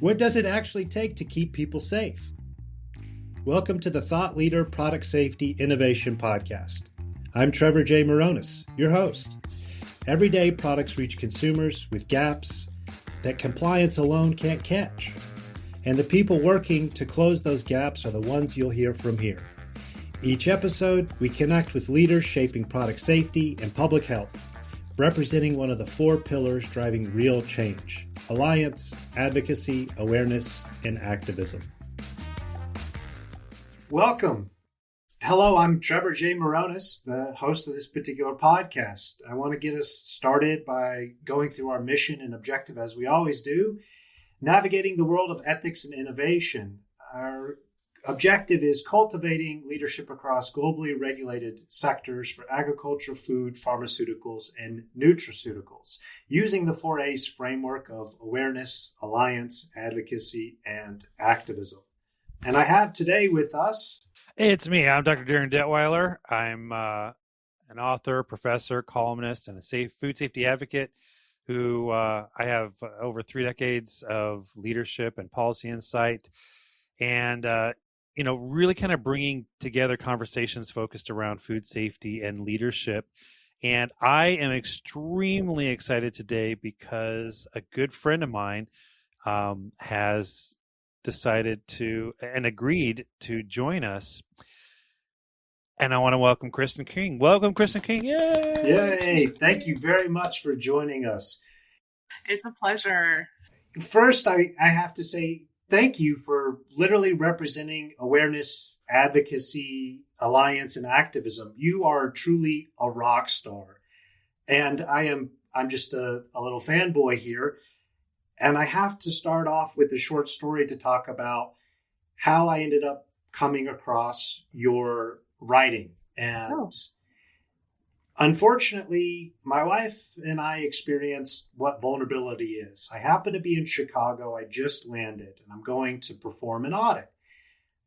What does it actually take to keep people safe? Welcome to the Thought Leader Product Safety Innovation Podcast. I'm Trevor J. Morones, your host. Every day, products reach consumers with gaps that compliance alone can't catch. And the people working to close those gaps are the ones you'll hear from here. Each episode, we connect with leaders shaping product safety and public health, representing one of the four pillars driving real change: alliance, advocacy, awareness, and activism. Welcome. Hello, I'm Trevor J. Morones, the host of this particular podcast. I want to get us started by going through our mission and objective, as we always do, navigating the world of ethics and innovation. Our objective is cultivating leadership across globally regulated sectors for agriculture, food, pharmaceuticals, and nutraceuticals, using the 4A's framework of awareness, alliance, advocacy, and activism. And I have today with us... Hey, it's me. I'm Dr. Darin Detwiler. I'm an author, professor, columnist, and a food safety advocate who I have over 3 decades of leadership and policy insight. And really kind of bringing together conversations focused around food safety and leadership. And I am extremely excited today because a good friend of mine has decided to and agreed to join us. And I want to welcome Kristin King. Welcome, Kristin King. Yay! Yay! Thank you very much for joining us. It's a pleasure. First, I have to say, thank you for literally representing awareness, advocacy, alliance, and activism. You are truly a rock star. And I'm just a little fanboy here. And I have to start off with a short story to talk about how I ended up coming across your writing. And Unfortunately, my wife and I experienced what vulnerability is. I happen to be in Chicago. I just landed and I'm going to perform an audit.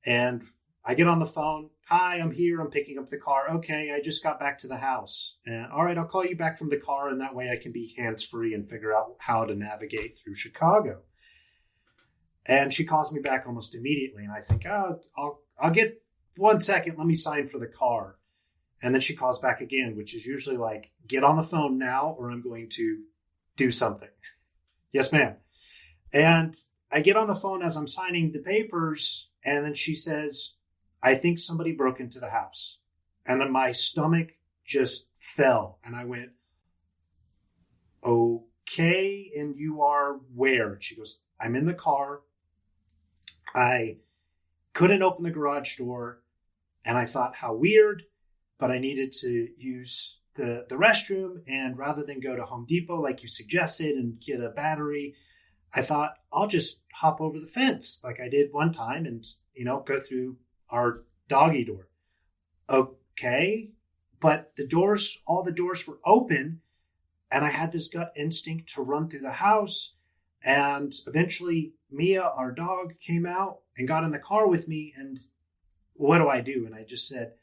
And I get on the phone. Hi, I'm here. I'm picking up the car. Okay, I just got back to the house. And all right, I'll call you back from the car. And that way I can be hands-free and figure out how to navigate through Chicago. And she calls me back almost immediately. And I think, I'll get 1 second. Let me sign for the car. And then she calls back again, which is usually like, get on the phone now or I'm going to do something. Yes, ma'am. And I get on the phone as I'm signing the papers. And then she says, I think somebody broke into the house. And then my stomach just fell. And I went, okay. And you are where? And she goes, I'm in the car. I couldn't open the garage door. And I thought, how weird. But I needed to use the restroom. And rather than go to Home Depot like you suggested and get a battery, I thought I'll just hop over the fence like I did one time and, go through our doggy door. Okay. But all the doors were open and I had this gut instinct to run through the house. And eventually Mia, our dog, came out and got in the car with me. And what do I do? And I just said,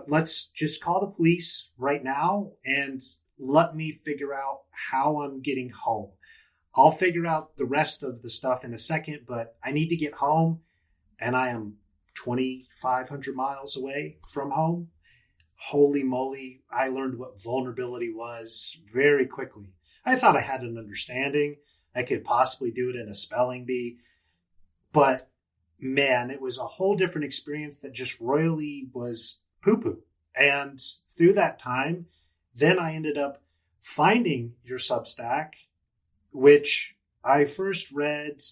let's just call the police right now and let me figure out how I'm getting home. I'll figure out the rest of the stuff in a second, but I need to get home and I am 2,500 miles away from home. Holy moly, I learned what vulnerability was very quickly. I thought I had an understanding. I could possibly do it in a spelling bee, but man, it was a whole different experience that just royally was poo-poo. And through that time, then I ended up finding your Substack, which I first read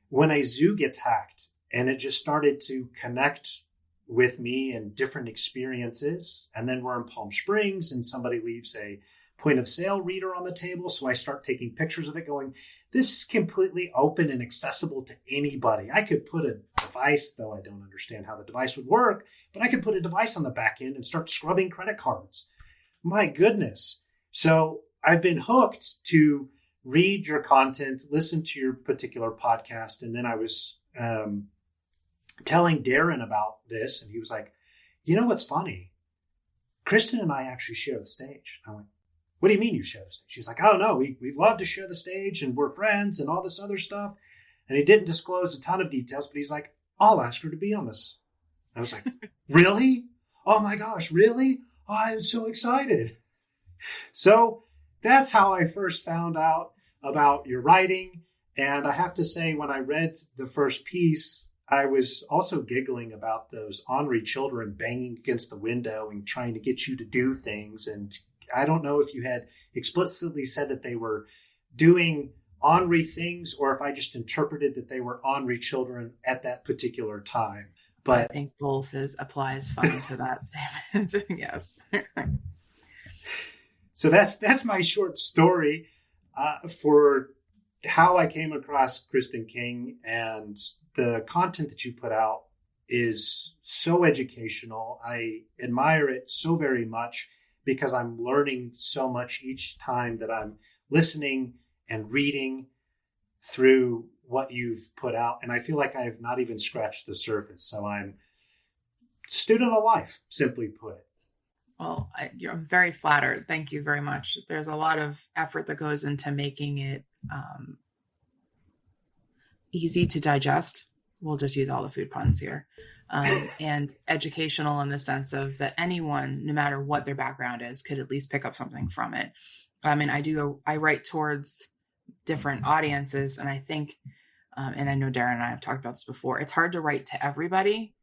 when a zoo gets hacked. And it just started to connect with me and different experiences. And then we're in Palm Springs and somebody leaves a point of sale reader on the table. So I start taking pictures of it going, this is completely open and accessible to anybody. I could put a device, though I don't understand how the device would work, but I could put a device on the back end and start scrubbing credit cards. My goodness. So I've been hooked to read your content, listen to your particular podcast. And then I was telling Darin about this, and he was like, you know what's funny? Kristin and I actually share the stage. I went, what do you mean you share the stage? She's like, oh, no, we love to share the stage and we're friends and all this other stuff. And he didn't disclose a ton of details, but he's like, I'll ask her to be on this. I was like, really? Oh my gosh, really? Oh, I'm so excited. So that's how I first found out about your writing. And I have to say, when I read the first piece, I was also giggling about those ornery children banging against the window and trying to get you to do things. And I don't know if you had explicitly said that they were doing ornery things or if I just interpreted that they were ornery children at that particular time. But I think both applies fine to that statement. Yes. So that's my short story for how I came across Kristin King, and the content that you put out is so educational. I admire it so very much because I'm learning so much each time that I'm listening and reading through what you've put out. And I feel like I have not even scratched the surface. So I'm student of life, simply put. Well, I'm very flattered. Thank you very much. There's a lot of effort that goes into making it easy to digest. We'll just use all the food puns here. And educational in the sense of that anyone, no matter what their background is, could at least pick up something from it. I mean, I write towards different audiences, and I think, and I know Darin and I have talked about this before, it's hard to write to everybody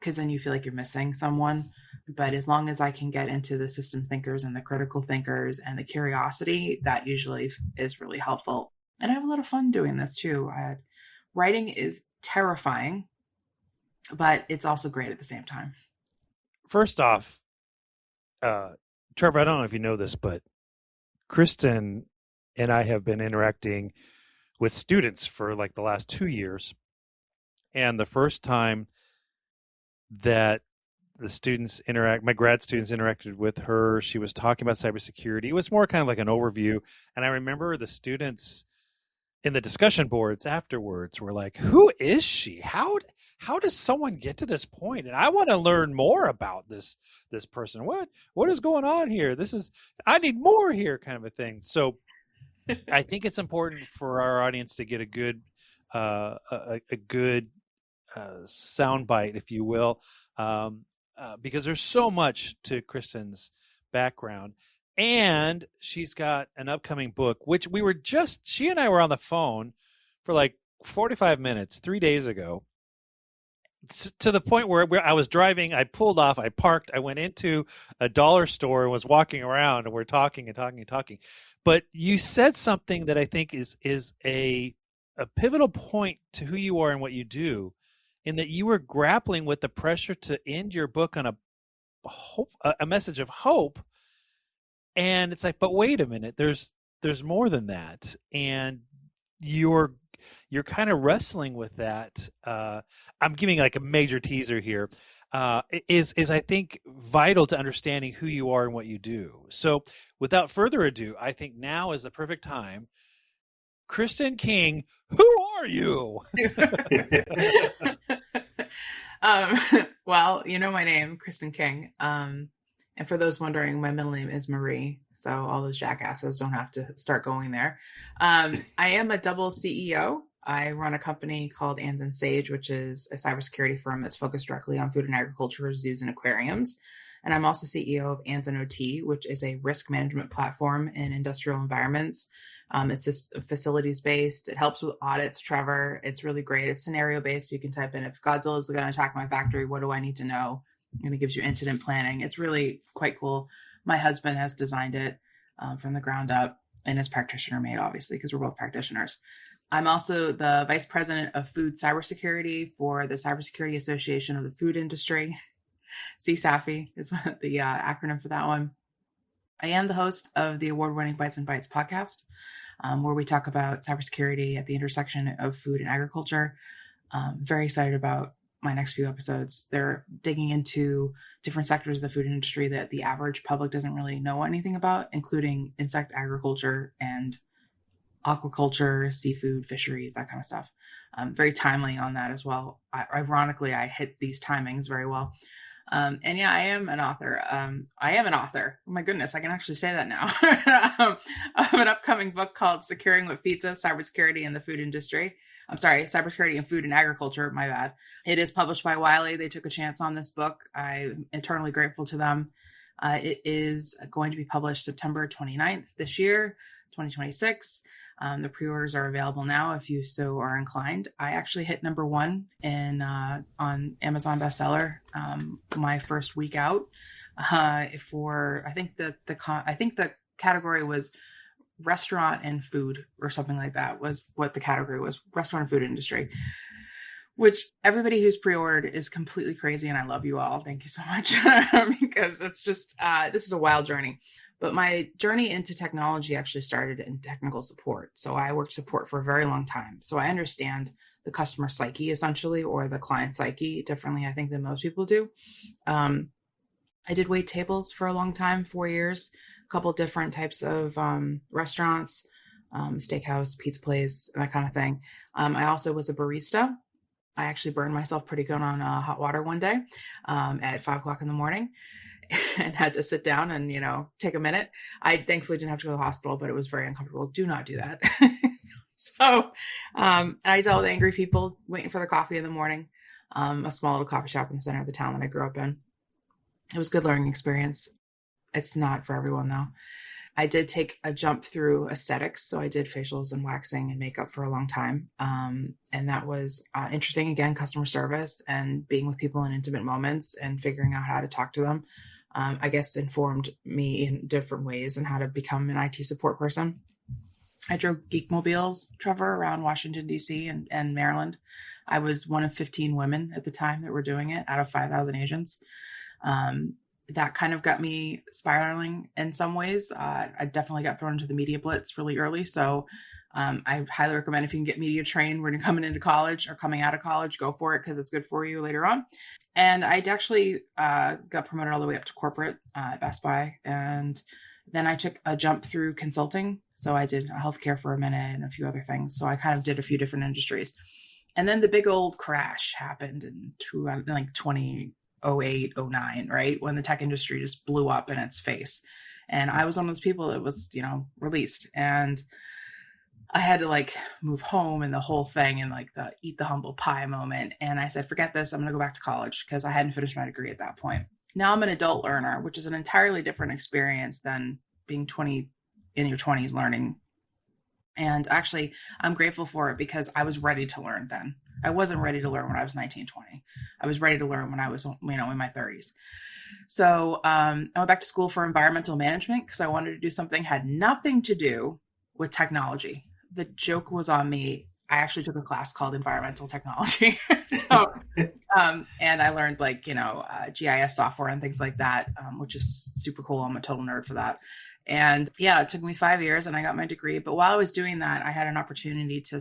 because then you feel like you're missing someone. But as long as I can get into the system thinkers and the critical thinkers and the curiosity, that usually is really helpful. And I have a lot of fun doing this too. Writing is terrifying, but it's also great at the same time. First off, Trevor, I don't know if you know this, but Kristin and I have been interacting with students for like the last 2 years. And the first time that the students my grad students interacted with her, she was talking about cybersecurity. It was more kind of like an overview. And I remember the students in the discussion boards afterwards were like, who is she? How does someone get to this point? And I want to learn more about this person. What is going on here? I need more here, kind of a thing. So I think it's important for our audience to get a good soundbite, if you will, because there's so much to Kristin's background. And she's got an upcoming book, which she and I were on the phone for like 45 minutes 3 days ago, to the point where I was driving, I pulled off, I parked, I went into a dollar store and was walking around, and we're talking and talking and talking. But you said something that I think is a pivotal point to who you are and what you do, in that you were grappling with the pressure to end your book on a message of hope. And it's like, but wait a minute, there's more than that. And you're kind of wrestling with that. I'm giving like a major teaser here. Is I think vital to understanding who you are and what you do. So without further ado, I think now is the perfect time. Kristin King, who are you? Well, you know my name, Kristin King. And for those wondering, my middle name is Marie. So all those jackasses don't have to start going there. I am a double CEO. I run a company called AnzenSage, which is a cybersecurity firm that's focused directly on food and agriculture, zoos, and aquariums. And I'm also CEO of AnzenOT, which is a risk management platform in industrial environments. It's just facilities-based. It helps with audits, Trevor. It's really great. It's scenario-based. You can type in, if Godzilla is going to attack my factory, what do I need to know? And it gives you incident planning. It's really quite cool. My husband has designed it from the ground up, and is practitioner made, obviously, because we're both practitioners. I'm also the vice president of food cybersecurity for the Cybersecurity Association of the Food Industry. CSAFI is the acronym for that one. I am the host of the award-winning Bites and Bytes podcast, where we talk about cybersecurity at the intersection of food and agriculture. Very excited about my next few episodes. They're digging into different sectors of the food industry that the average public doesn't really know anything about, including insect agriculture and aquaculture, seafood, fisheries, that kind of stuff. Very timely on that as well. Ironically, I hit these timings very well. And yeah, I am an author. Oh my goodness, I can actually say that now. Of an upcoming book called Securing What Feeds Us, Cybersecurity in the Food Industry. I'm sorry, Cybersecurity in Food and Agriculture, my bad. It is published by Wiley. They took a chance on this book. I'm eternally grateful to them. It is going to be published September 29th this year, 2026. The pre-orders are available now if you so are inclined. I actually hit number 1 on Amazon bestseller my first week out. I think the category was restaurant and food or something like that was what the category was, restaurant and food industry, which everybody who's pre-ordered is completely crazy. And I love you all. Thank you so much because it's just, this is a wild journey. But my journey into technology actually started in technical support. So I worked support for a very long time. So I understand the customer psyche essentially, or the client psyche differently, I think, than most people do. I did wait tables for a long time, 4 years, a couple different types of restaurants, steakhouse, pizza place, that kind of thing. I also was a barista. I actually burned myself pretty good on hot water one day at 5 o'clock in the morning. And had to sit down and, take a minute. I thankfully didn't have to go to the hospital, but it was very uncomfortable. Do not do that. So I dealt with angry people waiting for the coffee in the morning, a small little coffee shop in the center of the town that I grew up in. It was a good learning experience. It's not for everyone, though. I did take a jump through aesthetics. So I did facials and waxing and makeup for a long time. And that was interesting. Again, customer service and being with people in intimate moments and figuring out how to talk to them. I guess informed me in different ways and how to become an IT support person. I drove geek mobiles, Trevor, around Washington, D.C. and Maryland. I was one of 15 women at the time that were doing it out of 5,000 agents. That kind of got me spiraling in some ways. I definitely got thrown into the media blitz really early. So I highly recommend, if you can get media trained when you're coming into college or coming out of college, go for it because it's good for you later on. And I actually got promoted all the way up to corporate at Best Buy. And then I took a jump through consulting. So I did healthcare for a minute and a few other things. So I kind of did a few different industries. And then the big old crash happened in 2008, 09, right? When the tech industry just blew up in its face. And I was one of those people that was, released. And I had to move home and the whole thing and the eat the humble pie moment. And I said, forget this. I'm going to go back to college because I hadn't finished my degree at that point. Now I'm an adult learner, which is an entirely different experience than being 20 in your 20s learning. And actually, I'm grateful for it because I was ready to learn then. I wasn't ready to learn when I was 19, 20. I was ready to learn when I was, in my 30s. So I went back to school for environmental management because I wanted to do something had nothing to do with technology. The joke was on me. I actually took a class called environmental technology. And I learned GIS software and things like that, which is super cool. I'm a total nerd for that. And yeah, it took me 5 years and I got my degree. But while I was doing that, I had an opportunity to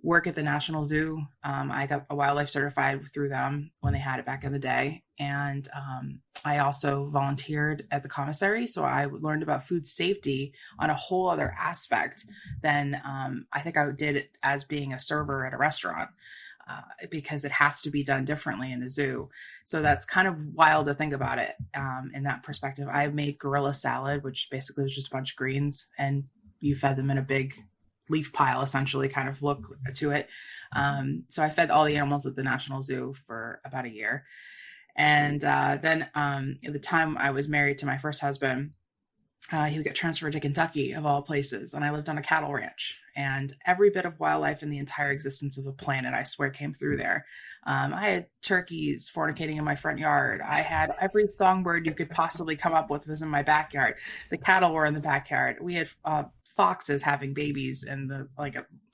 work at the National Zoo. I got a wildlife certified through them when they had it back in the day. And I also volunteered at the commissary. So I learned about food safety on a whole other aspect than I think I did it as being a server at a restaurant. Because it has to be done differently in a zoo. So that's kind of wild to think about it in that perspective. I made gorilla salad, which basically was just a bunch of greens and you fed them in a big leaf pile, essentially, kind of look to it. So I fed all the animals at the National Zoo for about a year. And then at the time I was married to my first husband, he would get transferred to Kentucky, of all places. And I lived on a cattle ranch. And every bit of wildlife in the entire existence of the planet, I swear, came through there. I had turkeys fornicating in my front yard. I had every songbird you could possibly come up with was in my backyard. The cattle were in the backyard. We had foxes having babies in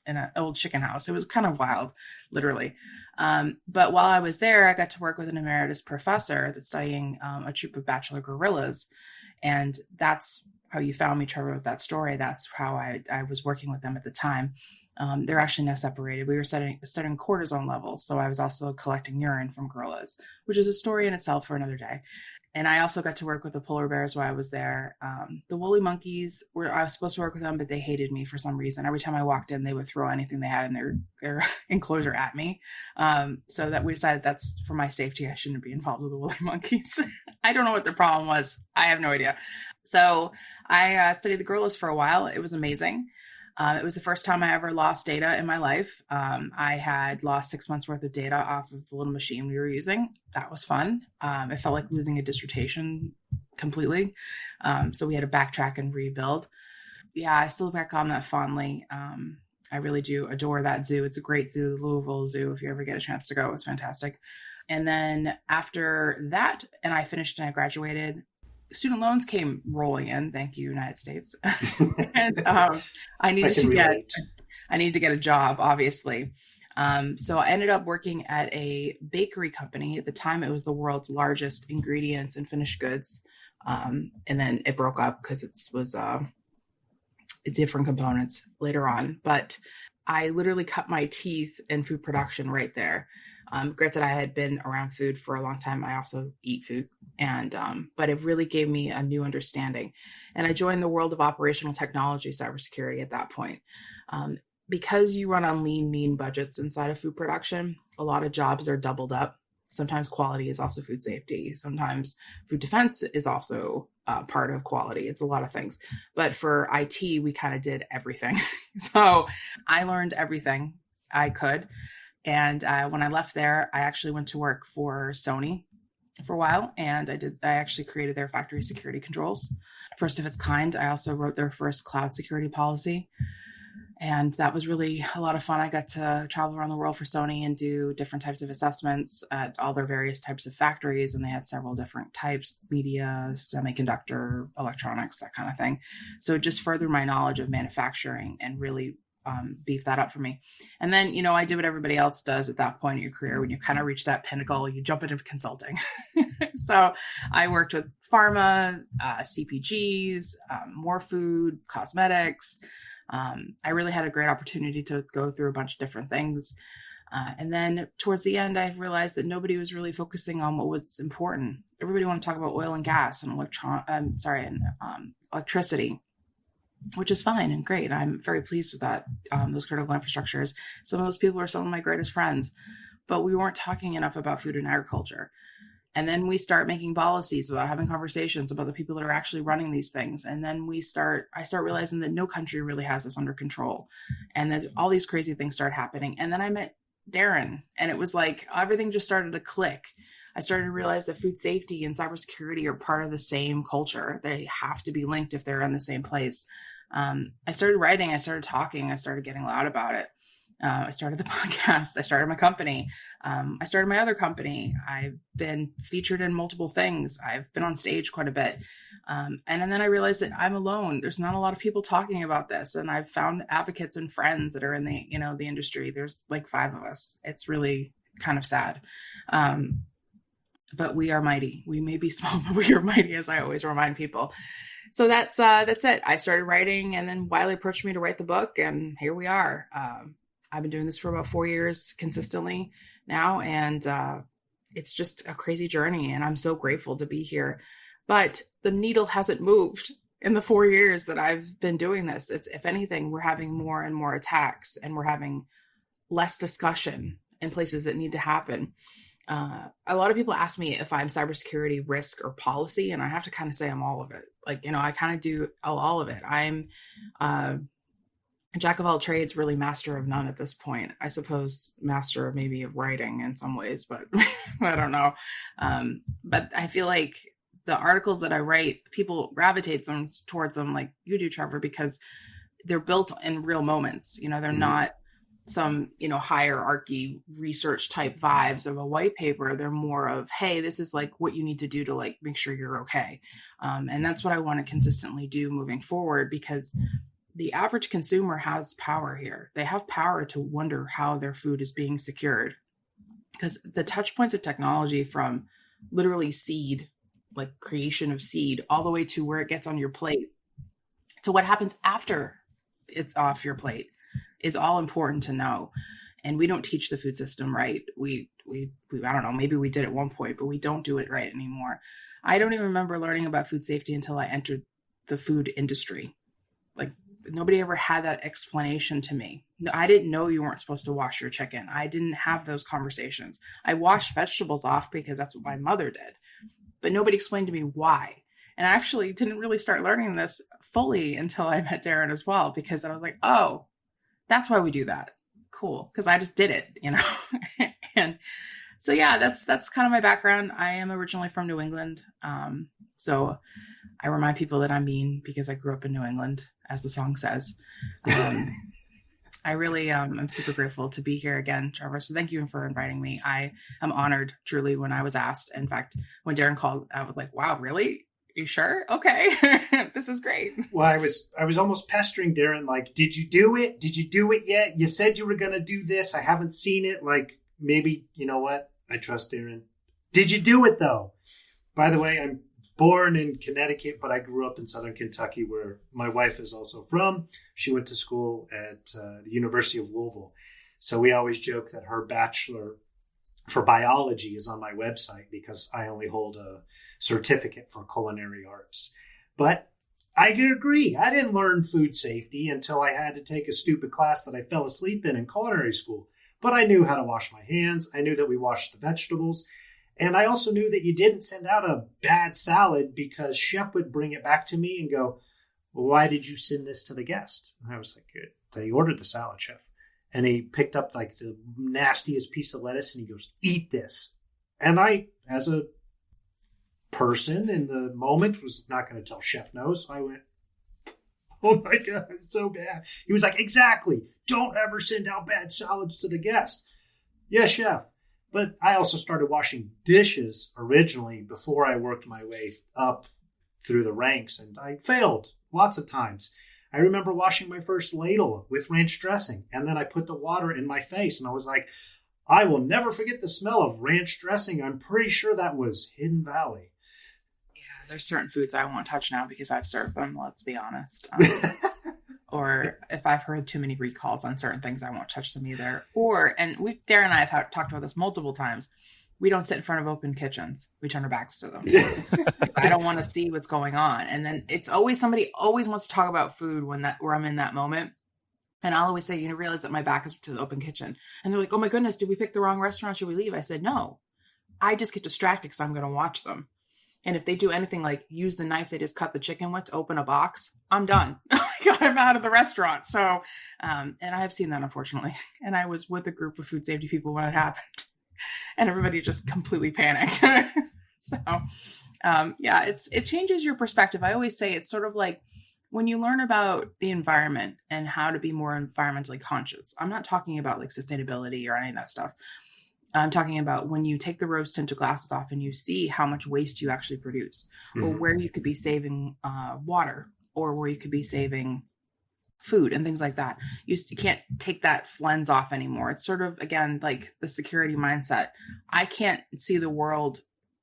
in an old chicken house. It was kind of wild, literally. But while I was there, I got to work with an emeritus professor that's studying a troop of bachelor gorillas. And that's how you found me, Trevor, with that story. That's how I was working with them at the time. They're actually now separated. We were studying cortisone levels. So I was also collecting urine from gorillas, which is a story in itself for another day. And I also got to work with the polar bears while I was there. The woolly monkeys I was supposed to work with them, but they hated me for some reason. Every time I walked in, they would throw anything they had in their enclosure at me. So that we decided that's for my safety. I shouldn't be involved with the woolly monkeys. I don't know what their problem was. I have no idea. So I studied the gorillas for a while. It was amazing. It was the first time I ever lost data in my life. I had lost 6 months worth of data off of the little machine we were using. That was fun. It felt like losing a dissertation completely. So we had to backtrack and rebuild. Yeah, I still look back on that fondly. I really do adore that zoo. It's a great zoo, the Louisville Zoo. If you ever get a chance to go, it was fantastic. And then after that, and I finished and I graduated, student loans came rolling in. Thank you, United States. And I needed to get a job, obviously. So I ended up working at a bakery company. At the time, it was the world's largest ingredients and finished goods. And then it broke up because it was different components later on. But I literally cut my teeth in food production right there. Granted, I had been around food for a long time. I also eat food, but it really gave me a new understanding. And I joined the world of operational technology, cybersecurity at that point. Because you run on lean, mean budgets inside of food production, a lot of jobs are doubled up. Sometimes quality is also food safety. Sometimes food defense is also part of quality. It's a lot of things. But for IT, we kind of did everything. So I learned everything I could. And when I left there, I actually went to work for Sony for a while. And I actually created their factory security controls. First of its kind. I also wrote their first cloud security policy. And that was really a lot of fun. I got to travel around the world for Sony and do different types of assessments at all their various types of factories. And they had several different types, media, semiconductor, electronics, that kind of thing. So just furthered my knowledge of manufacturing and really beef that up for me. And then, I did what everybody else does at that point in your career. When you kind of reach that pinnacle, you jump into consulting. So I worked with pharma, CPGs, more food, cosmetics. I really had a great opportunity to go through a bunch of different things. And then towards the end, I realized that nobody was really focusing on what was important. Everybody wanted to talk about oil and gas and electricity, which is fine and great. I'm very pleased with that, those critical infrastructures. Some of those people are some of my greatest friends, but we weren't talking enough about food and agriculture. And then we start making policies without having conversations about the people that are actually running these things. And then I start realizing that no country really has this under control, and that all these crazy things start happening. And then I met Darin, and it was like everything just started to click. I started to realize that food safety and cybersecurity are part of the same culture. They have to be linked if they're in the same place. I started writing, I started talking, I started getting loud about it. I started the podcast, I started my company. I started my other company. I've been featured in multiple things. I've been on stage quite a bit. And then I realized that I'm alone. There's not a lot of people talking about this. And I've found advocates and friends that are in the industry. There's like 5 of us. It's really kind of sad. But we are mighty. We may be small, but we are mighty, as I always remind people. So that's it. I started writing, and then Wiley approached me to write the book, and here we are. I've been doing this for about 4 years consistently now, and it's just a crazy journey, and I'm so grateful to be here. But the needle hasn't moved in the 4 years that I've been doing this. It's, if anything, we're having more and more attacks, and we're having less discussion in places that need to happen. A lot of people ask me if I'm cybersecurity, risk, or policy, and I have to kind of say I'm all of it. I kind of do all of it. I'm jack of all trades, really master of none at this point. I suppose master of maybe of writing in some ways, but I don't know. But I feel like the articles that I write, people gravitate towards them like you do, Trevor, because they're built in real moments. They're not some, hierarchy research type vibes of a white paper. They're more of, hey, this is like what you need to do to like make sure you're okay. And that's what I want to consistently do moving forward, because the average consumer has power here. They have power to wonder how their food is being secured, because the touch points of technology, from literally seed, like creation of seed, all the way to where it gets on your plate, to what happens after it's off your plate, is all important to know. And we don't teach the food system right. We I don't know, maybe we did at one point, but we don't do it right anymore. I don't even remember learning about food safety until I entered the food industry. Like, nobody ever had that explanation to me. No, I didn't know you weren't supposed to wash your chicken. I didn't have those conversations. I washed vegetables off because that's what my mother did, but nobody explained to me why. And I actually didn't really start learning this fully until I met Darin as well, because I was like, oh, that's why we do that. Cool. Because I just did it, And so, yeah, that's kind of my background. I am originally from New England. So I remind people that I'm mean because I grew up in New England, as the song says. I really I'm super grateful to be here again, Trevor. So thank you for inviting me. I am honored, truly, when I was asked. In fact, when Darin called, I was like, wow, really? You sure? Okay. This is great. Well, I was almost pestering Darin, like, did you do it? Did you do it yet? You said you were going to do this. I haven't seen it. Like, maybe, you know what? I trust Darin. Did you do it, though? By the way, I'm born in Connecticut, but I grew up in Southern Kentucky, where my wife is also from. She went to school at the University of Louisville. So we always joke that her bachelor for biology is on my website because I only hold a certificate for culinary arts. But I agree. I didn't learn food safety until I had to take a stupid class that I fell asleep in culinary school. But I knew how to wash my hands. I knew that we washed the vegetables. And I also knew that you didn't send out a bad salad because chef would bring it back to me and go, why did you send this to the guest? And I was like, good. They ordered the salad, chef. And he picked up like the nastiest piece of lettuce and he goes, eat this. And I, as a person in the moment, was not going to tell chef no. So I went, oh my God, it's so bad. He was like, exactly. Don't ever send out bad salads to the guest. Yes, chef. But I also started washing dishes originally before I worked my way up through the ranks, and I failed lots of times. I remember washing my first ladle with ranch dressing, and then I put the water in my face, and I was like, I will never forget the smell of ranch dressing. I'm pretty sure that was Hidden Valley. Yeah, there's certain foods I won't touch now because I've served them, let's be honest. Or if I've heard too many recalls on certain things, I won't touch them either. And Darin and I have talked about this multiple times. We don't sit in front of open kitchens. We turn our backs to them. I don't want to see what's going on. And then it's always somebody always wants to talk about food where I'm in that moment. And I'll always say, realize that my back is to the open kitchen. And they're like, oh my goodness, did we pick the wrong restaurant? Should we leave? I said, no, I just get distracted because I'm going to watch them. And if they do anything like use the knife they just cut the chicken with to open a box, I'm done. I'm out of the restaurant. So, and I have seen that, unfortunately. And I was with a group of food safety people when it happened. And everybody just completely panicked. So, it changes your perspective. I always say it's sort of like when you learn about the environment and how to be more environmentally conscious. I'm not talking about like sustainability or any of that stuff. I'm talking about when you take the rose tinted glasses off and you see how much waste you actually produce, or where you could be saving water, or where you could be saving food and things like that. You can't take that lens off anymore. It's sort of, again, like the security mindset. I can't see the world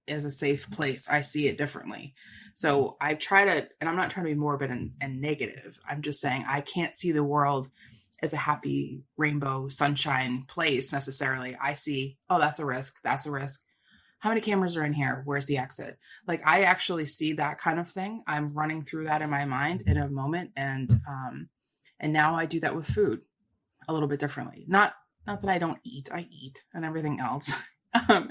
as a safe place. I see it differently. So I try to, and I'm not trying to be morbid and negative. I'm just saying I can't see the world as a happy rainbow sunshine place necessarily. I see, oh, that's a risk. That's a risk. How many cameras are in here? Where's the exit? Like, I actually see that kind of thing. I'm running through that in my mind in a moment. And now I do that with food a little bit differently. Not that I don't eat, I eat and everything else.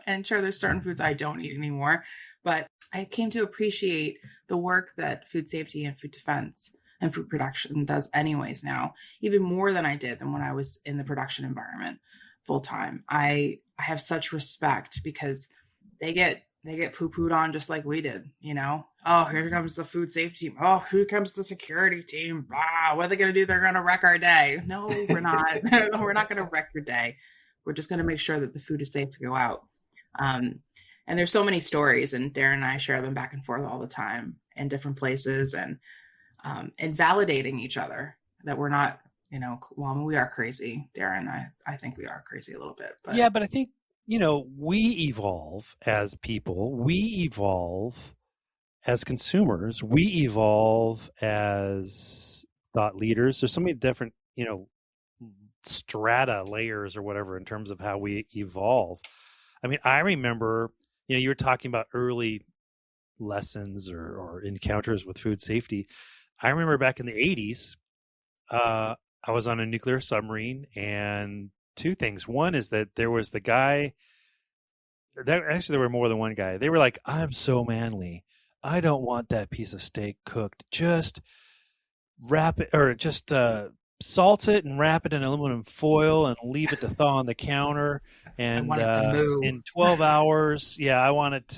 And sure, there's certain foods I don't eat anymore, but I came to appreciate the work that food safety and food defense and food production does anyways now, even more than I did than when I was in the production environment full time. I have such respect because they get poo-pooed on just like we did, Oh, here comes the food safety team. Oh, here comes the security team. Ah, what are they going to do? They're going to wreck our day. No, we're not. We're not going to wreck your day. We're just going to make sure that the food is safe to go out. And there's so many stories, and Darin and I share them back and forth all the time in different places, and validating each other that we're not, we are crazy. Darin, I think we are crazy a little bit. But. Yeah, but I think, we evolve as people. We evolve as consumers. We evolve as thought leaders. There's so many different, strata, layers or whatever in terms of how we evolve. I mean, I remember, you were talking about early lessons or encounters with food safety. I remember back in the 80s, I was on a nuclear submarine, and two things. One is that there was the guy. There were more than one guy. They were like, "I'm so manly. I don't want that piece of steak cooked. Just wrap it, or just salt it and wrap it in aluminum foil and leave it to thaw on the counter. And I want it to move. in 12 hours, yeah, I want it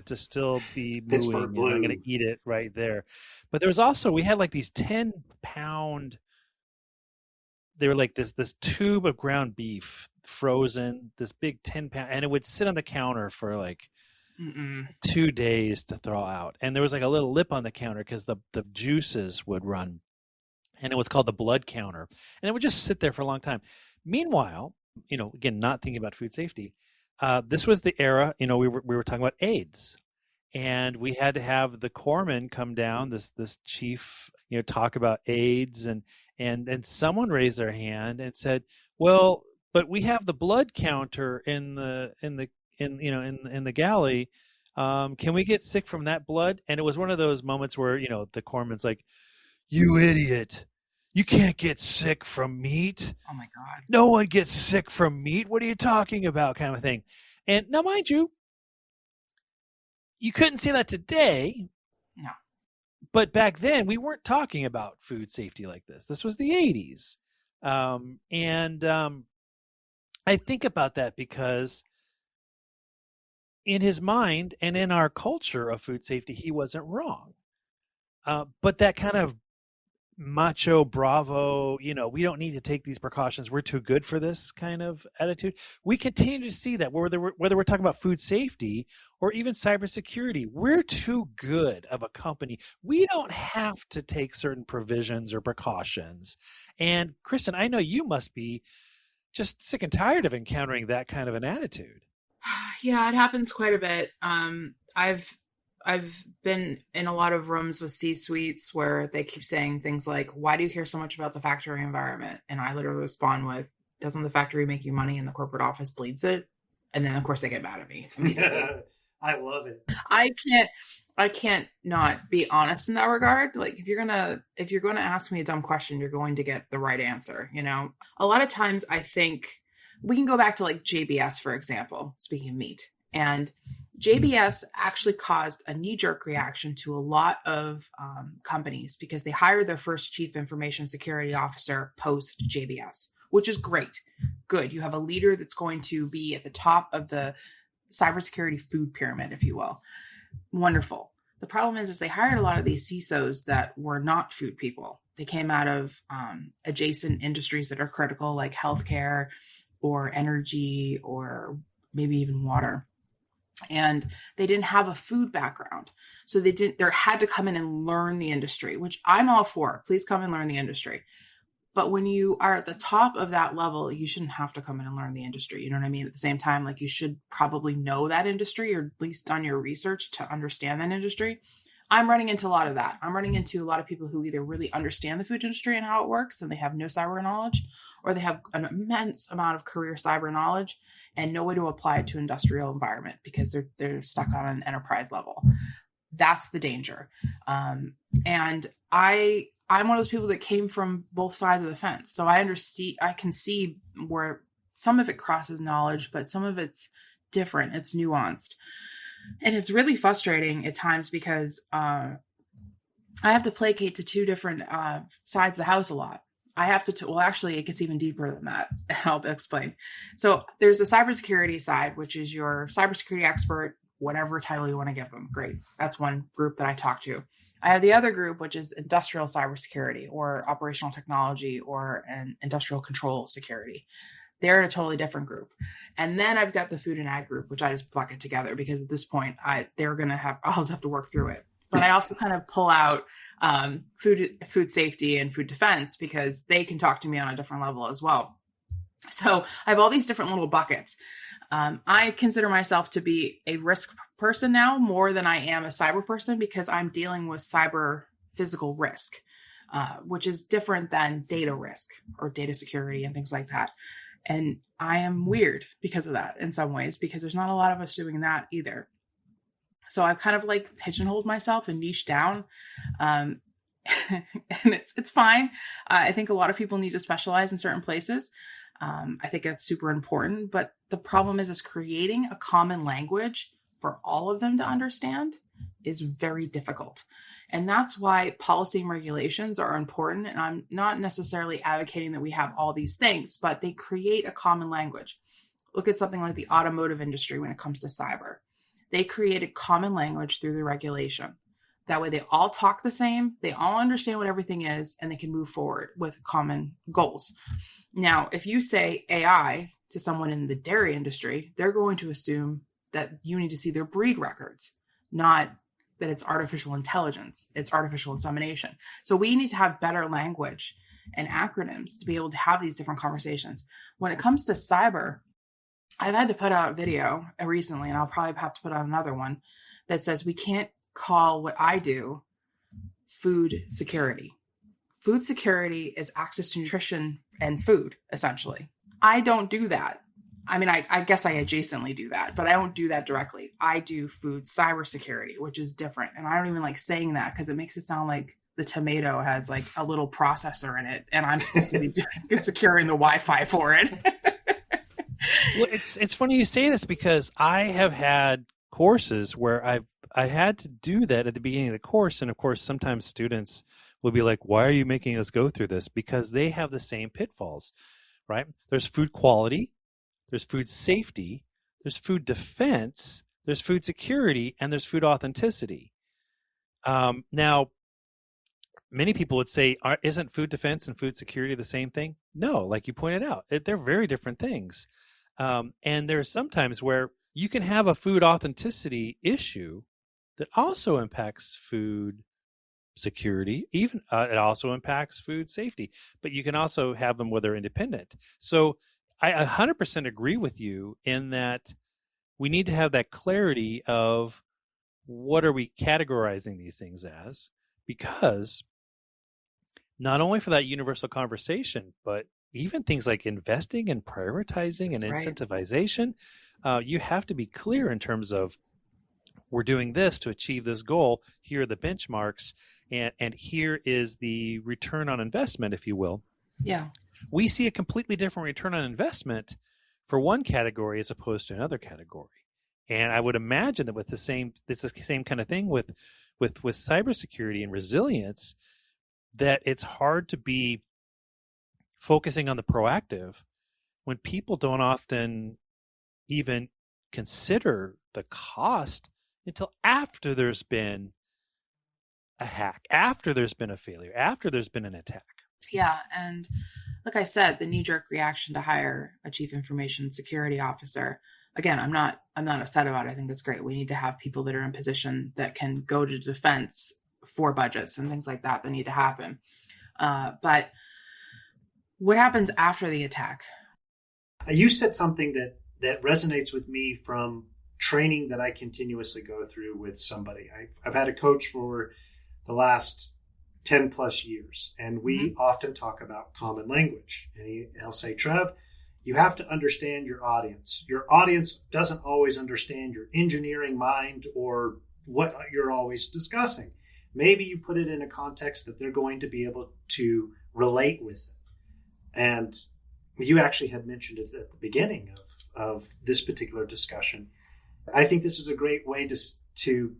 to still be Pittsburgh mooing, and I'm Blue. going to eat it right there." But there was also, we had like these 10-pound. They were like this tube of ground beef frozen, this big 10-pound, and it would sit on the counter for like 2 days to thaw out. And there was like a little lip on the counter because the juices would run. And it was called the blood counter. And it would just sit there for a long time. Meanwhile, again, not thinking about food safety, this was the era, we were talking about AIDS. And we had to have the corpsman come down, this chief, talk about AIDS, and someone raised their hand and said, "Well, but we have the blood counter in the galley. Can we get sick from that blood?" And it was one of those moments where the corpsman's like, "You idiot! You can't get sick from meat. Oh my God! No one gets sick from meat. What are you talking about?" Kind of thing. And now, mind you, you couldn't say that today. No. But back then, we weren't talking about food safety like this. This was the 80s. I think about that because in his mind and in our culture of food safety, he wasn't wrong. But that kind of macho, bravo, we don't need to take these precautions. We're too good for this kind of attitude. We continue to see that whether we're talking about food safety or even cybersecurity, we're too good of a company. We don't have to take certain provisions or precautions. And Kristin, I know you must be just sick and tired of encountering that kind of an attitude. Yeah, it happens quite a bit. I've been in a lot of rooms with C-suites where they keep saying things like, "Why do you care so much about the factory environment?" And I literally respond with, "Doesn't the factory make you money and the corporate office bleeds it?" And then of course they get mad at me immediately. I love it. I can't not be honest in that regard. Like if you're going to ask me a dumb question, you're going to get the right answer. A lot of times I think we can go back to like JBS, for example, speaking of meat. And JBS actually caused a knee-jerk reaction to a lot of companies because they hired their first chief information security officer post JBS, which is great. Good. You have a leader that's going to be at the top of the cybersecurity food pyramid, if you will. Wonderful. The problem is they hired a lot of these CISOs that were not food people. They came out of adjacent industries that are critical, like healthcare or energy or maybe even water. And they didn't have a food background. So they had to come in and learn the industry, which I'm all for. Please come and learn the industry. But when you are at the top of that level, you shouldn't have to come in and learn the industry. You know what I mean? At the same time, like you should probably know that industry or at least done your research to understand that industry. I'm running into a lot of that. I'm running into a lot of people who either really understand the food industry and how it works and they have no cyber knowledge, or they have an immense amount of career cyber knowledge and no way to apply it to industrial environment because they're stuck on an enterprise level. That's the danger. And I'm one of those people that came from both sides of the fence. So I can see where some of it crosses knowledge, but some of it's different. It's nuanced. And it's really frustrating at times because I have to placate to two different sides of the house a lot. I have to, well, actually, it gets even deeper than that. I'll explain. So there's the cybersecurity side, which is your cybersecurity expert, whatever title you want to give them. Great. That's one group that I talk to. I have the other group, which is industrial cybersecurity or operational technology or an industrial control security. They're in a totally different group. And then I've got the food and ag group, which I just bucket together because at this point I'll just have to work through it. But I also kind of pull out food safety and food defense because they can talk to me on a different level as well. So I have all these different little buckets. I consider myself to be a risk person now more than I am a cyber person because I'm dealing with cyber physical risk, which is different than data risk or data security and things like that. And I am weird because of that in some ways, because there's not a lot of us doing that either. So I've kind of like pigeonholed myself and niched down. And it's fine. I think a lot of people need to specialize in certain places. I think that's super important. But the problem is creating a common language for all of them to understand is very difficult. And that's why policy and regulations are important. And I'm not necessarily advocating that we have all these things, but they create a common language. Look at something like the automotive industry when it comes to cyber. They created common language through the regulation. That way they all talk the same, they all understand what everything is, and they can move forward with common goals. Now, if you say AI to someone in the dairy industry, they're going to assume that you need to see their breed records, not that it's artificial intelligence, it's artificial insemination. So we need to have better language and acronyms to be able to have these different conversations. When it comes to cyber, I've had to put out a video recently, and I'll probably have to put out another one that says we can't call what I do food security. Food security is access to nutrition and food, essentially. I don't do that. I mean, I guess I adjacently do that, but I don't do that directly. I do food cybersecurity, which is different. And I don't even like saying that because it makes it sound like the tomato has like a little processor in it, and I'm supposed to be securing the Wi-Fi for it. Well, it's funny you say this because I have had courses where I had to do that at the beginning of the course, and of course sometimes students will be like, why are you making us go through this? Because they have the same pitfalls, right? There's food quality, there's food safety, there's food defense, there's food security, and there's food authenticity. Now, many people would say, isn't food defense and food security the same thing? No, like you pointed out, they're very different things. And there's sometimes where you can have a food authenticity issue that also impacts food security. Even it also impacts food safety, but you can also have them where they're independent. So I 100% agree with you in that we need to have that clarity of what are we categorizing these things as, because not only for that universal conversation, but even things like investing and prioritizing and incentivization, you have to be clear in terms of we're doing this to achieve this goal. Here are the benchmarks, and here is the return on investment, if you will. Yeah. We see a completely different return on investment for one category as opposed to another category. And I would imagine that it's the same kind of thing with cybersecurity and resilience, that it's hard to be focusing on the proactive when people don't often even consider the cost until after there's been a hack, after there's been a failure, after there's been an attack. Yeah. And like I said, the knee-jerk reaction to hire a chief information security officer, again, I'm not upset about it. I think that's great. We need to have people that are in position that can go to defense for budgets and things like that need to happen. But what happens after the attack? You said something that resonates with me from training that I continuously go through with somebody. I've had a coach for the last 10 plus years, and we often talk about common language. And he'll say, Trev, you have to understand your audience. Your audience doesn't always understand your engineering mind or what you're always discussing. Maybe you put it in a context that they're going to be able to relate with it. And you actually had mentioned it at the beginning of this particular discussion. I think this is a great way to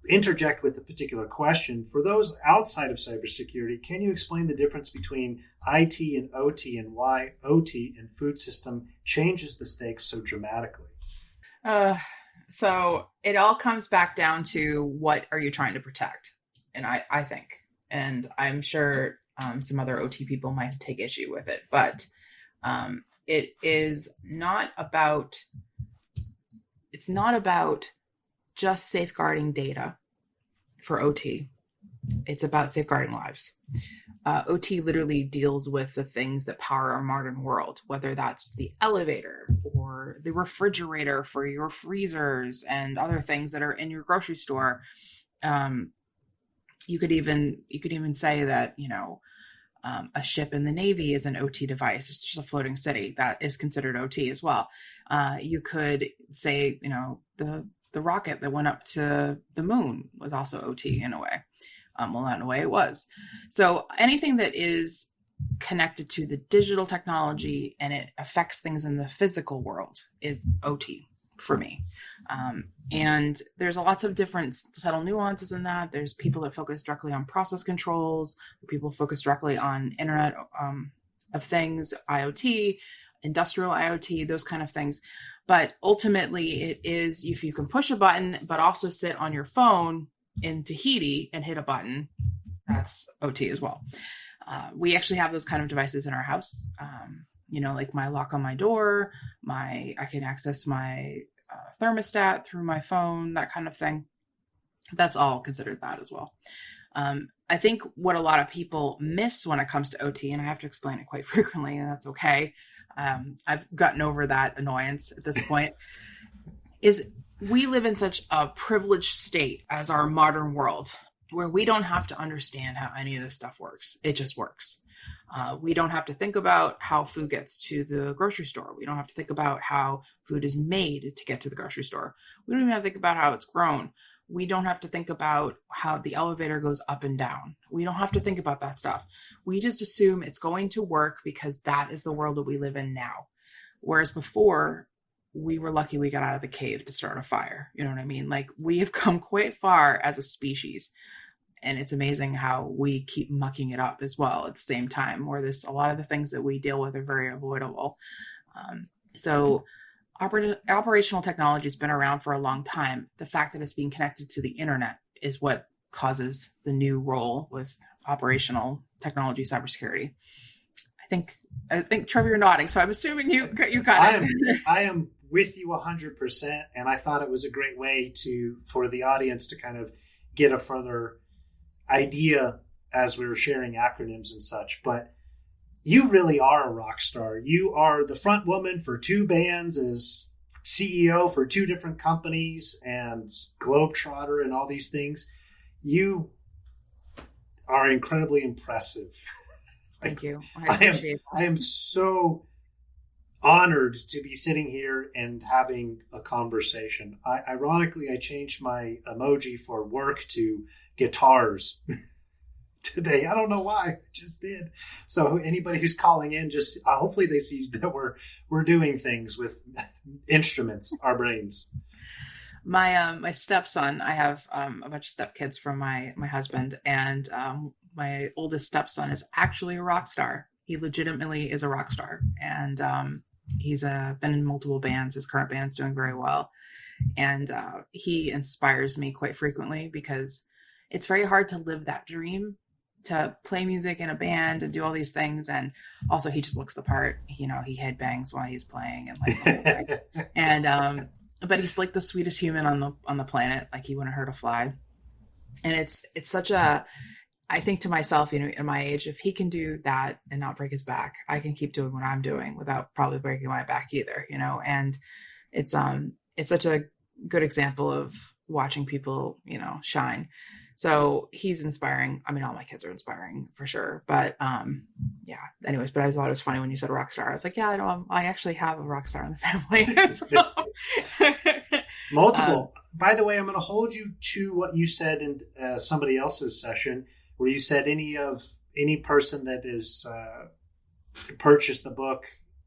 interject with a particular question. For those outside of cybersecurity, can you explain the difference between IT and OT and why OT and food system changes the stakes so dramatically? So it all comes back down to what are you trying to protect? And I think, and I'm sure some other OT people might take issue with it, but it is not about, it's not about just safeguarding data for OT. It's about safeguarding lives. OT literally deals with the things that power our modern world, whether that's the elevator or the refrigerator for your freezers and other things that are in your grocery store. You could even say that, a ship in the Navy is an OT device. It's just a floating city that is considered OT as well. You could say, the the rocket that went up to the moon was also OT in a way. Well, not in a way, it was. So anything that is connected to the digital technology and it affects things in the physical world is OT for me. And there's lots of different subtle nuances in that. There's people that focus directly on process controls, people focus directly on Internet of Things, IoT, industrial IoT, those kind of things. But ultimately it is, if you can push a button, but also sit on your phone in Tahiti and hit a button, that's OT as well. We actually have those kind of devices in our house. Like my lock on my door, I can access my thermostat through my phone, that kind of thing. That's all considered that as well. I think what a lot of people miss when it comes to OT, and I have to explain it quite frequently, and that's okay. I've gotten over that annoyance at this point, is we live in such a privileged state as our modern world where we don't have to understand how any of this stuff works. It just works. We don't have to think about how food gets to the grocery store. We don't have to think about how food is made to get to the grocery store. We don't even have to think about how it's grown. We don't have to think about how the elevator goes up and down. We don't have to think about that stuff. We just assume it's going to work because that is the world that we live in now. Whereas before, we were lucky we got out of the cave to start a fire. You know what I mean? Like, we have come quite far as a species. And it's amazing how we keep mucking it up as well at the same time, where there's a lot of the things that we deal with are very avoidable. So operational technology has been around for a long time. The fact that it's being connected to the internet is what causes the new role with operational technology, cybersecurity. I think Trevor, you're nodding, so I'm assuming you got it. I am with you 100%, and I thought it was a great way for the audience to kind of get a further idea as we were sharing acronyms and such. But you really are a rock star. You are the front woman for 2 bands, as CEO for 2 different companies, and globetrotter and all these things. You are incredibly impressive. Thank you. I appreciate that. I am so honored to be sitting here and having a conversation. Ironically, I changed my emoji for work to guitars today. I don't know why. I just did. So anybody who's calling in, just hopefully they see that we're doing things with instruments, our brains. My stepson, I have a bunch of stepkids from my husband, and my oldest stepson is actually a rock star. He legitimately is a rock star, and he's been in multiple bands. His current band's doing very well, and he inspires me quite frequently because it's very hard to live that dream, to play music in a band and do all these things. And also he just looks the part. He headbangs while he's playing and like, and but he's like the sweetest human on the planet. Like, he wouldn't hurt a fly. And it's such I think to myself, in my age, if he can do that and not break his back, I can keep doing what I'm doing without probably breaking my back either, and it's such a good example of watching people, shine. So he's inspiring. I mean, all my kids are inspiring for sure, but yeah, anyways, but I thought it was funny when you said rock star. I was like, yeah, I know, I actually have a rock star in the family. Multiple. By the way, I'm going to hold you to what you said in somebody else's session, where you said any person that is purchased the book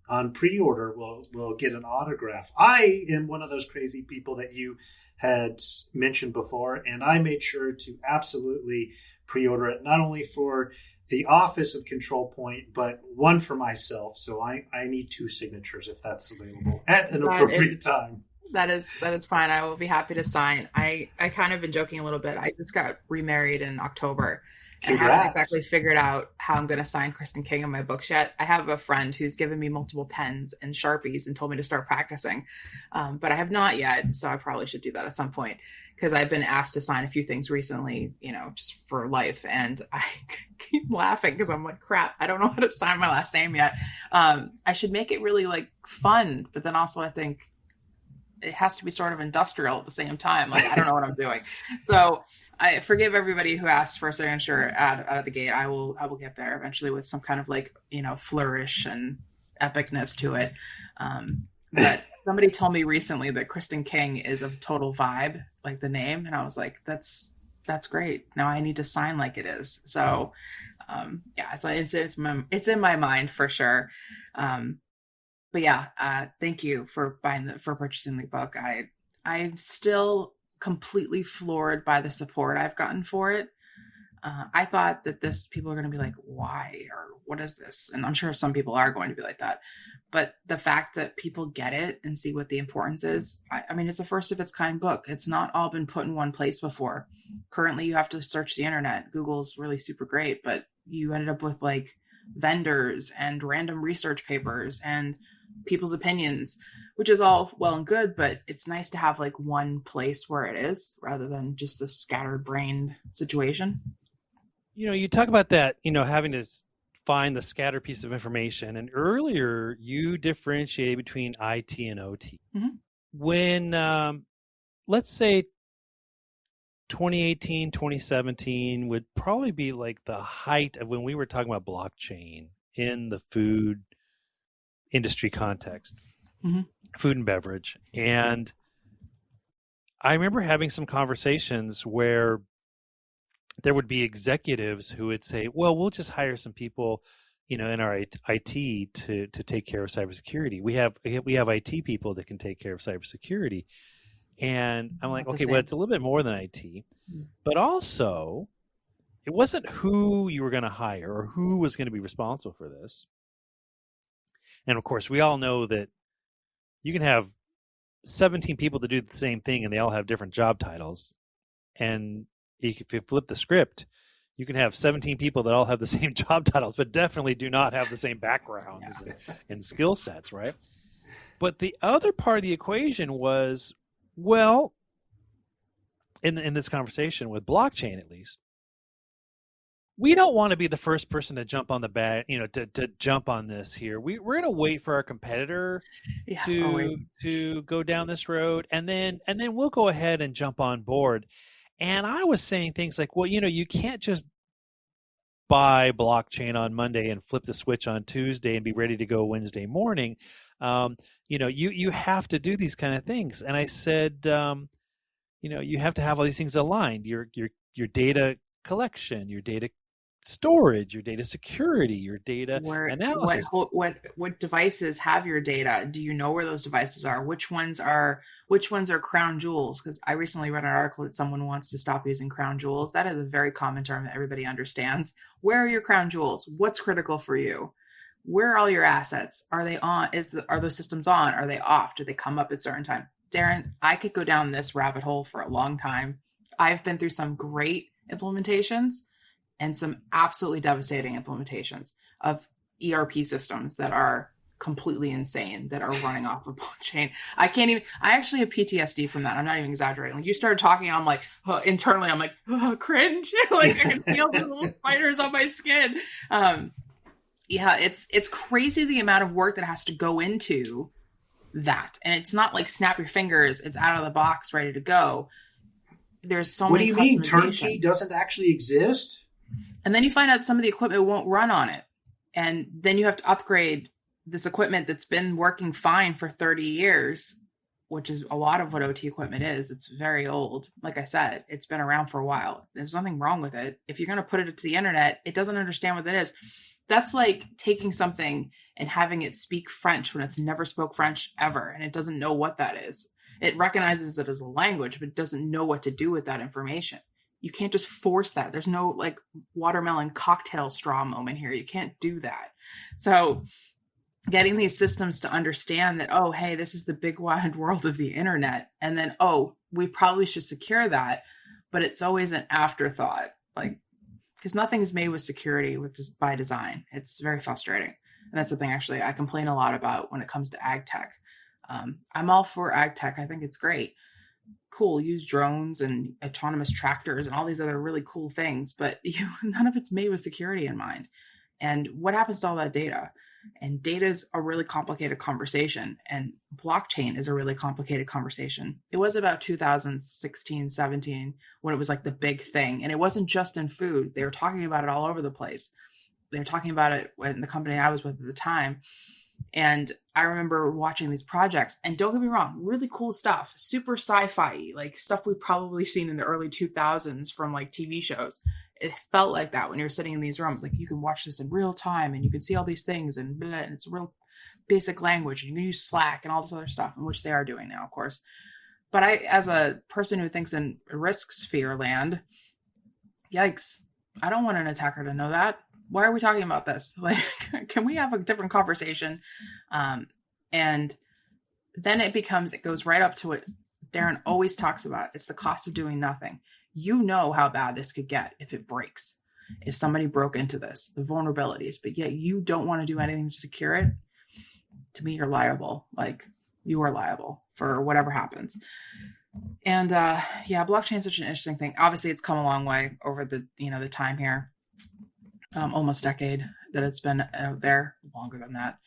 on pre-order will get an autograph. I am one of those crazy people that you had mentioned before, and I made sure to absolutely pre-order it, not only for the office of Control Point, but one for myself. So I need 2 signatures if that's available at an appropriate time. That is fine. I will be happy to sign. I kind of been joking a little bit. I just got remarried in October. And I haven't exactly figured out how I'm going to sign Kristin King in my books yet. I have a friend who's given me multiple pens and Sharpies and told me to start practicing. But I have not yet. So I probably should do that at some point, because I've been asked to sign a few things recently, just for life. And I keep laughing because I'm like, crap, I don't know how to sign my last name yet. I should make it really like fun. But then also I think it has to be sort of industrial at the same time. Like, I don't know what I'm doing. So I forgive everybody who asked for a signature out of the gate. I will get there eventually with some kind of like, flourish and epicness to it. But somebody told me recently that Kristin King is a total vibe, like the name. And I was like, that's great. Now I need to sign like it is. So yeah, it's in my mind for sure. But yeah, thank you for purchasing the book. I'm still completely floored by the support I've gotten for it. I thought that people are going to be like, why, or what is this? And I'm sure some people are going to be like that. But the fact that people get it and see what the importance is, I mean, it's a first of its kind book. It's not all been put in one place before. Currently, you have to search the internet. Google's really super great, but you ended up with like vendors and random research papers and people's opinions, which is all well and good, but it's nice to have like one place where it is rather than just a scattered brained situation. You talk about that, having to find the scattered piece of information. And earlier you differentiated between IT and OT. Mm-hmm. When, let's say 2018, 2017 would probably be like the height of when we were talking about blockchain in the food industry context, mm-hmm. food and beverage. And I remember having some conversations where there would be executives who would say, well, we'll just hire some people, in our IT to take care of cybersecurity. We have IT people that can take care of cybersecurity. And I'm like, okay, well, it's a little bit more than IT. But also, it wasn't who you were going to hire or who was going to be responsible for this. And of course, we all know that you can have 17 people to do the same thing and they all have different job titles. And if you flip the script, you can have 17 people that all have the same job titles, but definitely do not have the same backgrounds and skill sets, right? But the other part of the equation was, well, in this conversation with blockchain, at least, we don't want to be the first person to jump on the bag, to jump on this here. We're going to wait for our competitor to go down this road, and then we'll go ahead and jump on board. And I was saying things like, well, you can't just buy blockchain on Monday and flip the switch on Tuesday and be ready to go Wednesday morning. You have to do these kind of things. And I said, you have to have all these things aligned. Your data collection, your data storage, your data security, your data analysis. What devices have your data? Do you know where those devices are? Which ones are crown jewels? Because I recently read an article that someone wants to stop using crown jewels. That is a very common term that everybody understands. Where are your crown jewels? What's critical for you? Where are all your assets? Are they on? Are those systems on? Are they off? Do they come up at certain time? Darin, I could go down this rabbit hole for a long time. I've been through some great implementations and some absolutely devastating implementations of ERP systems that are completely insane, that are running off of blockchain. I actually have PTSD from that. I'm not even exaggerating. Like, you started talking, I'm like, internally, I'm like, cringe. Like, I can feel the little spiders on my skin. It's crazy the amount of work that has to go into that. And it's not like snap your fingers, it's out of the box, ready to go. There's so what many. What do you mean turnkey doesn't actually exist? And then you find out some of the equipment won't run on it. And then you have to upgrade this equipment that's been working fine for 30 years, which is a lot of what OT equipment is. It's very old. Like I said, it's been around for a while. There's nothing wrong with it. If you're going to put it to the internet, it doesn't understand what that is. That's like taking something and having it speak French when it's never spoke French ever, and it doesn't know what that is. It recognizes it as a language, but it doesn't know what to do with that information. You can't just force that. There's no like watermelon cocktail straw moment here. You can't do that. So getting these systems to understand that, oh, hey, this is the big wide world of the internet. And then, oh, we probably should secure that. But it's always an afterthought, like, because nothing's made with security by design. It's very frustrating. And that's something actually I complain a lot about when it comes to ag tech. I'm all for ag tech. I think it's great. Cool, use drones and autonomous tractors and all these other really cool things, but none of it's made with security in mind. And what happens to all that data? And data is a really complicated conversation, and blockchain is a really complicated conversation. It was about 2016, 17 when it was like the big thing. And it wasn't just in food. They were talking about it all over the place. They were talking about it when the company I was with at the time. And I remember watching these projects, and don't get me wrong, really cool stuff, super sci-fi, like stuff we've probably seen in the early 2000s from like TV shows. It felt like that when you're sitting in these rooms, like you can watch this in real time and you can see all these things and blah, and it's real basic language. And you can use Slack and all this other stuff, which they are doing now, of course. But I, as a person who thinks in risk sphere land, yikes, I don't want an attacker to know that. Why are we talking about this? Like, can we have a different conversation? And then it goes right up to what Darin always talks about. It's the cost of doing nothing. You know how bad this could get if it breaks, if somebody broke into this, the vulnerabilities, but yet you don't want to do anything to secure it. To me, you're liable. Like, you are liable for whatever happens. And blockchain is such an interesting thing. Obviously, it's come a long way over the time here. Almost a decade that it's been out there, longer than that.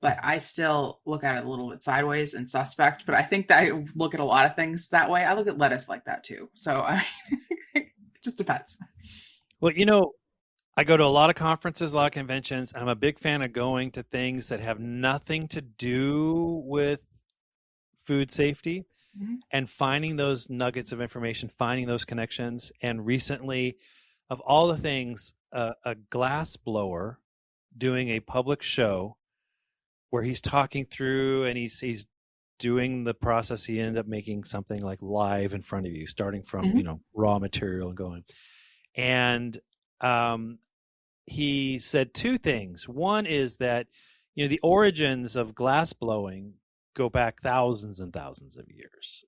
But I still look at it a little bit sideways and suspect, but I think that I look at a lot of things that way. I look at lettuce like that too. So it just depends. Well, I go to a lot of conferences, a lot of conventions. I'm a big fan of going to things that have nothing to do with food safety and finding those nuggets of information, finding those connections. And recently, of all the things, a glass blower doing a public show where he's talking through and he's doing the process. He ended up making something like live in front of you, starting from raw material and going. And he said two things. One is that the origins of glass blowing go back thousands and thousands of years,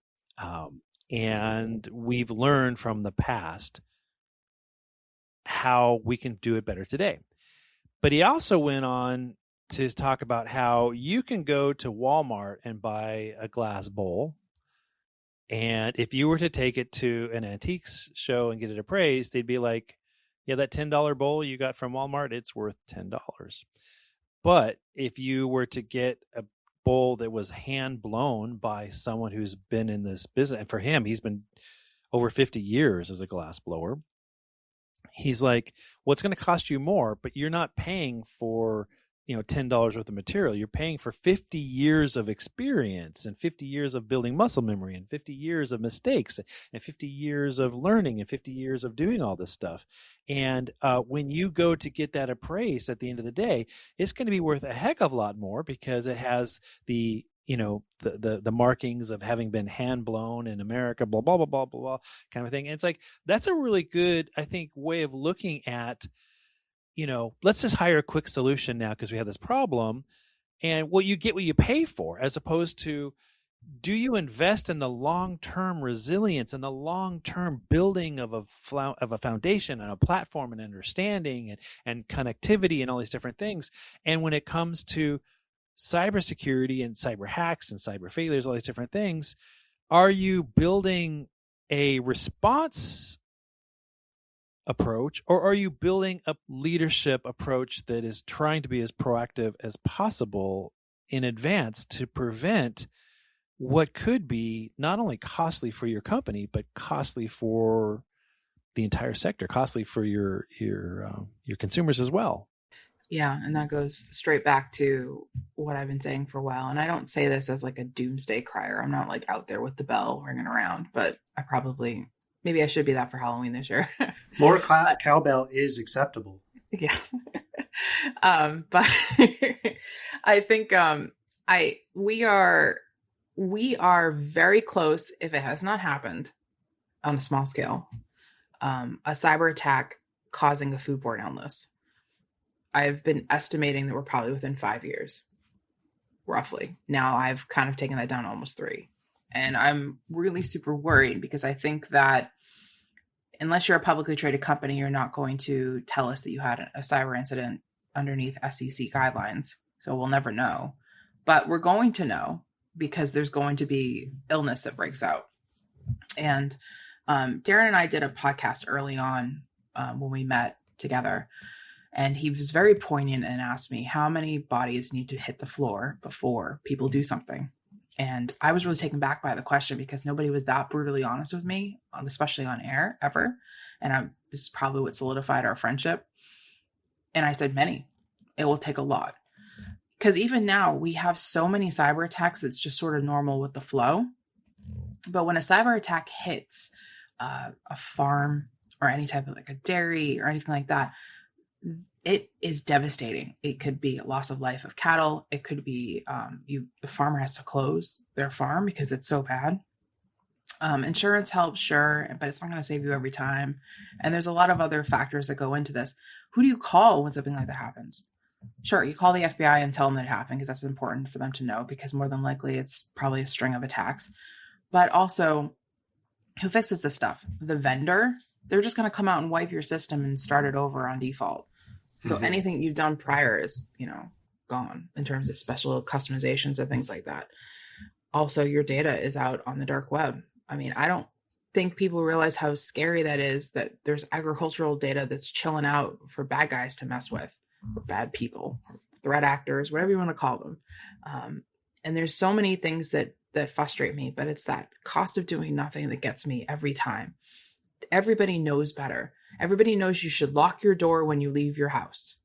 and we've learned from the past how we can do it better today. But he also went on to talk about how you can go to Walmart and buy a glass bowl, and if you were to take it to an antiques show and get it appraised, they'd be like, yeah, that $10 bowl you got from Walmart, it's worth $10. But if you were to get a bowl that was hand blown by someone who's been in this business, and for him, he's been over 50 years as a glass blower, he's like, well, it's going to cost you more, but you're not paying for $10 worth of material. You're paying for 50 years of experience and 50 years of building muscle memory and 50 years of mistakes and 50 years of learning and 50 years of doing all this stuff. And when you go to get that appraised at the end of the day, it's going to be worth a heck of a lot more because it has the markings of having been hand blown in America, blah, blah, blah, blah, blah, blah, kind of thing. And it's like, that's a really good, I think, way of looking at, let's just hire a quick solution now because we have this problem, and you get what you pay for, as opposed to, do you invest in the long-term resilience and the long-term building of a foundation and a platform and understanding and connectivity and all these different things? And when it comes to cybersecurity and cyber hacks and cyber failures, all these different things, are you building a response approach, or are you building a leadership approach that is trying to be as proactive as possible in advance to prevent what could be not only costly for your company, but costly for the entire sector, costly for your consumers as well? Yeah, and that goes straight back to what I've been saying for a while. And I don't say this as like a doomsday crier. I'm not like out there with the bell ringing around, but maybe I should be that for Halloween this year. More cowbell is acceptable. Yeah. But I think we are very close, if it has not happened on a small scale, a cyber attack causing a foodborne illness. I've been estimating that we're probably within 5 years, roughly. Now I've kind of taken that down to almost 3. And I'm really super worried because I think that unless you're a publicly traded company, you're not going to tell us that you had a cyber incident underneath SEC guidelines. So we'll never know. But we're going to know because there's going to be illness that breaks out. And Darin and I did a podcast early on when we met together. And he was very poignant and asked me how many bodies need to hit the floor before people do something. And I was really taken back by the question because nobody was that brutally honest with me, especially on air, ever. And this is probably what solidified our friendship. And I said, many. It will take a lot. Because even now we have so many cyber attacks that's just sort of normal with the flow. But when a cyber attack hits a farm or any type of like a dairy or anything like that, it is devastating. It could be a loss of life of cattle. It could be the farmer has to close their farm because it's so bad. Insurance helps, sure, but it's not going to save you every time. And there's a lot of other factors that go into this. Who do you call when something like that happens? Sure, you call the FBI and tell them that it happened because that's important for them to know, because more than likely it's probably a string of attacks. But also, who fixes this stuff? The vendor? They're just going to come out and wipe your system and start it over on default. So anything you've done prior is, gone in terms of special customizations and things like that. Also, your data is out on the dark web. I mean, I don't think people realize how scary that is, that there's agricultural data that's chilling out for bad guys to mess with, or bad people, or threat actors, whatever you want to call them. And there's so many things that frustrate me, but it's that cost of doing nothing that gets me every time. Everybody knows better. Everybody knows you should lock your door when you leave your house.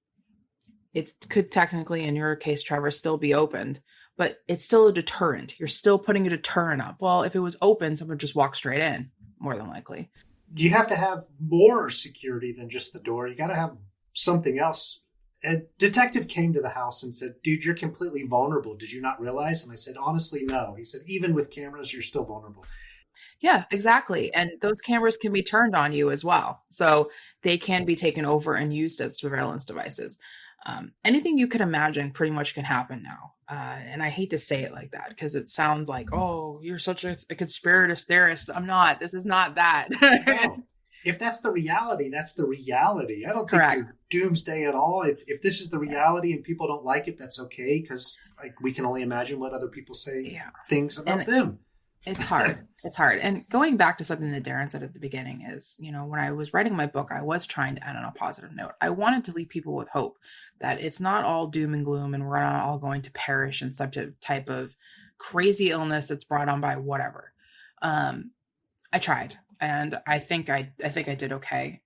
It could technically, in your case, Trevor, still be opened, but it's still a deterrent. You're still putting a deterrent up. Well, if it was open, someone would just walk straight in, more than likely. You have to have more security than just the door. You got to have something else. A detective came to the house and said, dude, you're completely vulnerable. Did you not realize? And I said, honestly, no. He said, even with cameras, you're still vulnerable. Yeah, exactly. And those cameras can be turned on you as well. So they can be taken over and used as surveillance devices. Anything you can imagine pretty much can happen now. And I hate to say it like that because it sounds like, oh, you're such a conspiracy theorist. I'm not. This is not that. No. If that's the reality, that's the reality. I don't think you're doomsday at all. If this is the reality and people don't like it, that's okay, because we can only imagine what other people say things about them. It's hard. It's hard. And going back to something that Darin said at the beginning is, when I was writing my book, I was trying to end on a positive note. I wanted to leave people with hope that it's not all doom and gloom and we're not all going to perish in some type of crazy illness that's brought on by whatever. I tried, and I think I did okay.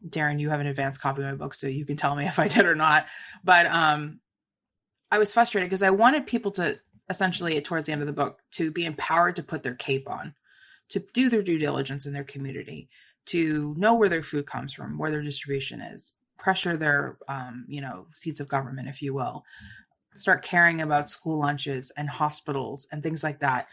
Darin, you have an advanced copy of my book, so you can tell me if I did or not. But I was frustrated because I wanted people to, essentially towards the end of the book, to be empowered to put their cape on, to do their due diligence in their community, to know where their food comes from, where their distribution is, pressure their, seats of government, if you will, start caring about school lunches and hospitals and things like that.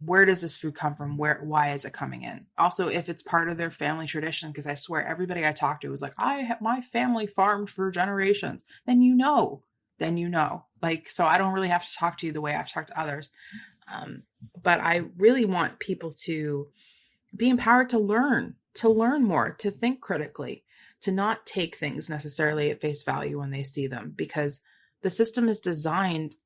Where does this food come from? Why is it coming in? Also, if it's part of their family tradition, because I swear everybody I talked to was like, my family farmed for generations. Then you know. So I don't really have to talk to you the way I've talked to others. But I really want people to be empowered to learn more, to think critically, to not take things necessarily at face value when they see them, because the system is designed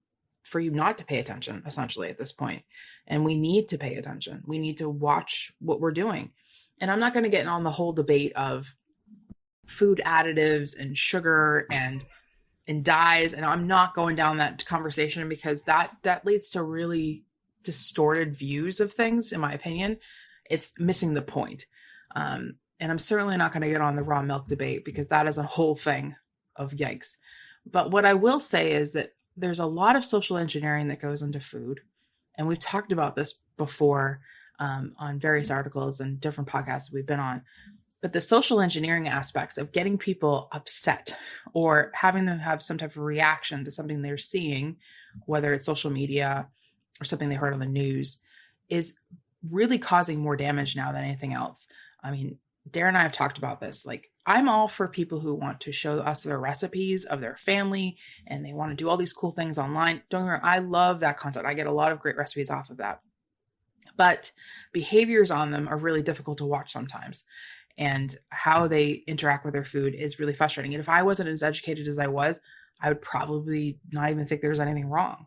for you not to pay attention, essentially, at this point. And we need to pay attention. We need to watch what we're doing. And I'm not going to get on the whole debate of food additives and sugar and dyes. And I'm not going down that conversation because that leads to really distorted views of things, in my opinion. It's missing the point. And I'm certainly not going to get on the raw milk debate because that is a whole thing of yikes. But what I will say is that there's a lot of social engineering that goes into food. And we've talked about this before on various articles and different podcasts we've been on. But the social engineering aspects of getting people upset or having them have some type of reaction to something they're seeing, whether it's social media or something they heard on the news, is really causing more damage now than anything else. I mean, Darin and I have talked about this. Like, I'm all for people who want to show us their recipes of their family and they want to do all these cool things online. Don't get me wrong, I love that content. I get a lot of great recipes off of that. But behaviors on them are really difficult to watch sometimes. And how they interact with their food is really frustrating. And if I wasn't as educated as I was, I would probably not even think there's anything wrong.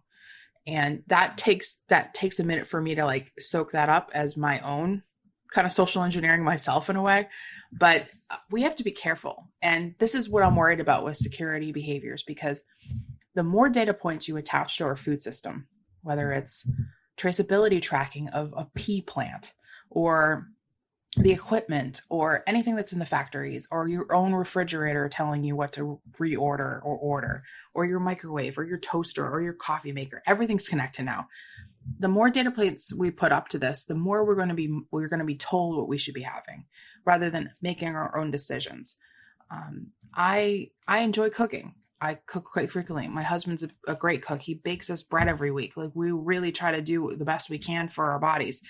And that takes a minute for me to soak that up as my own kind of social engineering myself in a way. But we have to be careful. And this is what I'm worried about with security behaviors, because the more data points you attach to our food system, whether it's traceability tracking of a pea plant or the equipment or anything that's in the factories, or your own refrigerator telling you what to reorder or order, or your microwave or your toaster or your coffee maker, everything's connected now. The more data points we put up to this, the more we're going to be told what we should be having, rather than making our own decisions. I enjoy cooking. I cook quite frequently. My husband's a great cook. He bakes us bread every week. Like, we really try to do the best we can for our bodies.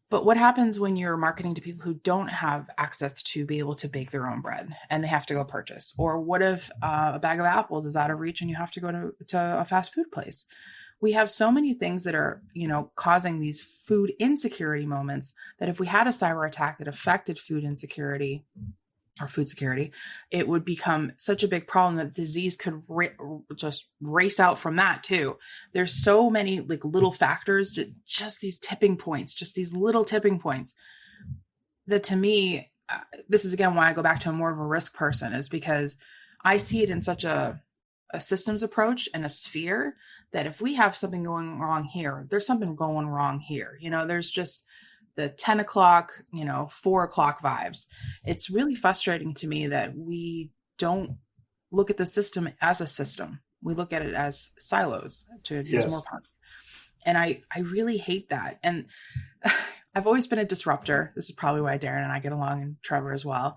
But what happens when you're marketing to people who don't have access to be able to bake their own bread and they have to go purchase? Or what if a bag of apples is out of reach and you have to go to a fast food place? We have so many things that are, causing these food insecurity moments, that if we had a cyber attack that affected food insecurity or food security, it would become such a big problem that disease could just race out from that too. There's so many like little factors, just these tipping points, just these little tipping points, that to me, this is again why I go back to more of a risk person, is because I see it in such a systems approach and a sphere, that if we have something going wrong here, there's something going wrong here. There's just the 10 o'clock, 4 o'clock vibes. It's really frustrating to me that we don't look at the system as a system. We look at it as silos, to use more puns. And I really hate that. And I've always been a disruptor. This is probably why Darin and I get along, and Trevor as well.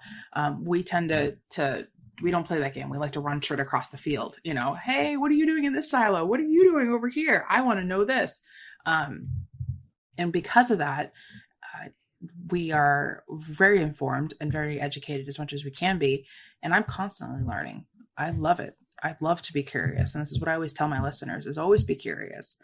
We tend to we don't play that game. We like to run straight across the field. Hey, what are you doing in this silo? What are you doing over here? I want to know this. And because of that, we are very informed and very educated as much as we can be. And I'm constantly learning. I love it. I love to be curious. And this is what I always tell my listeners, is always be curious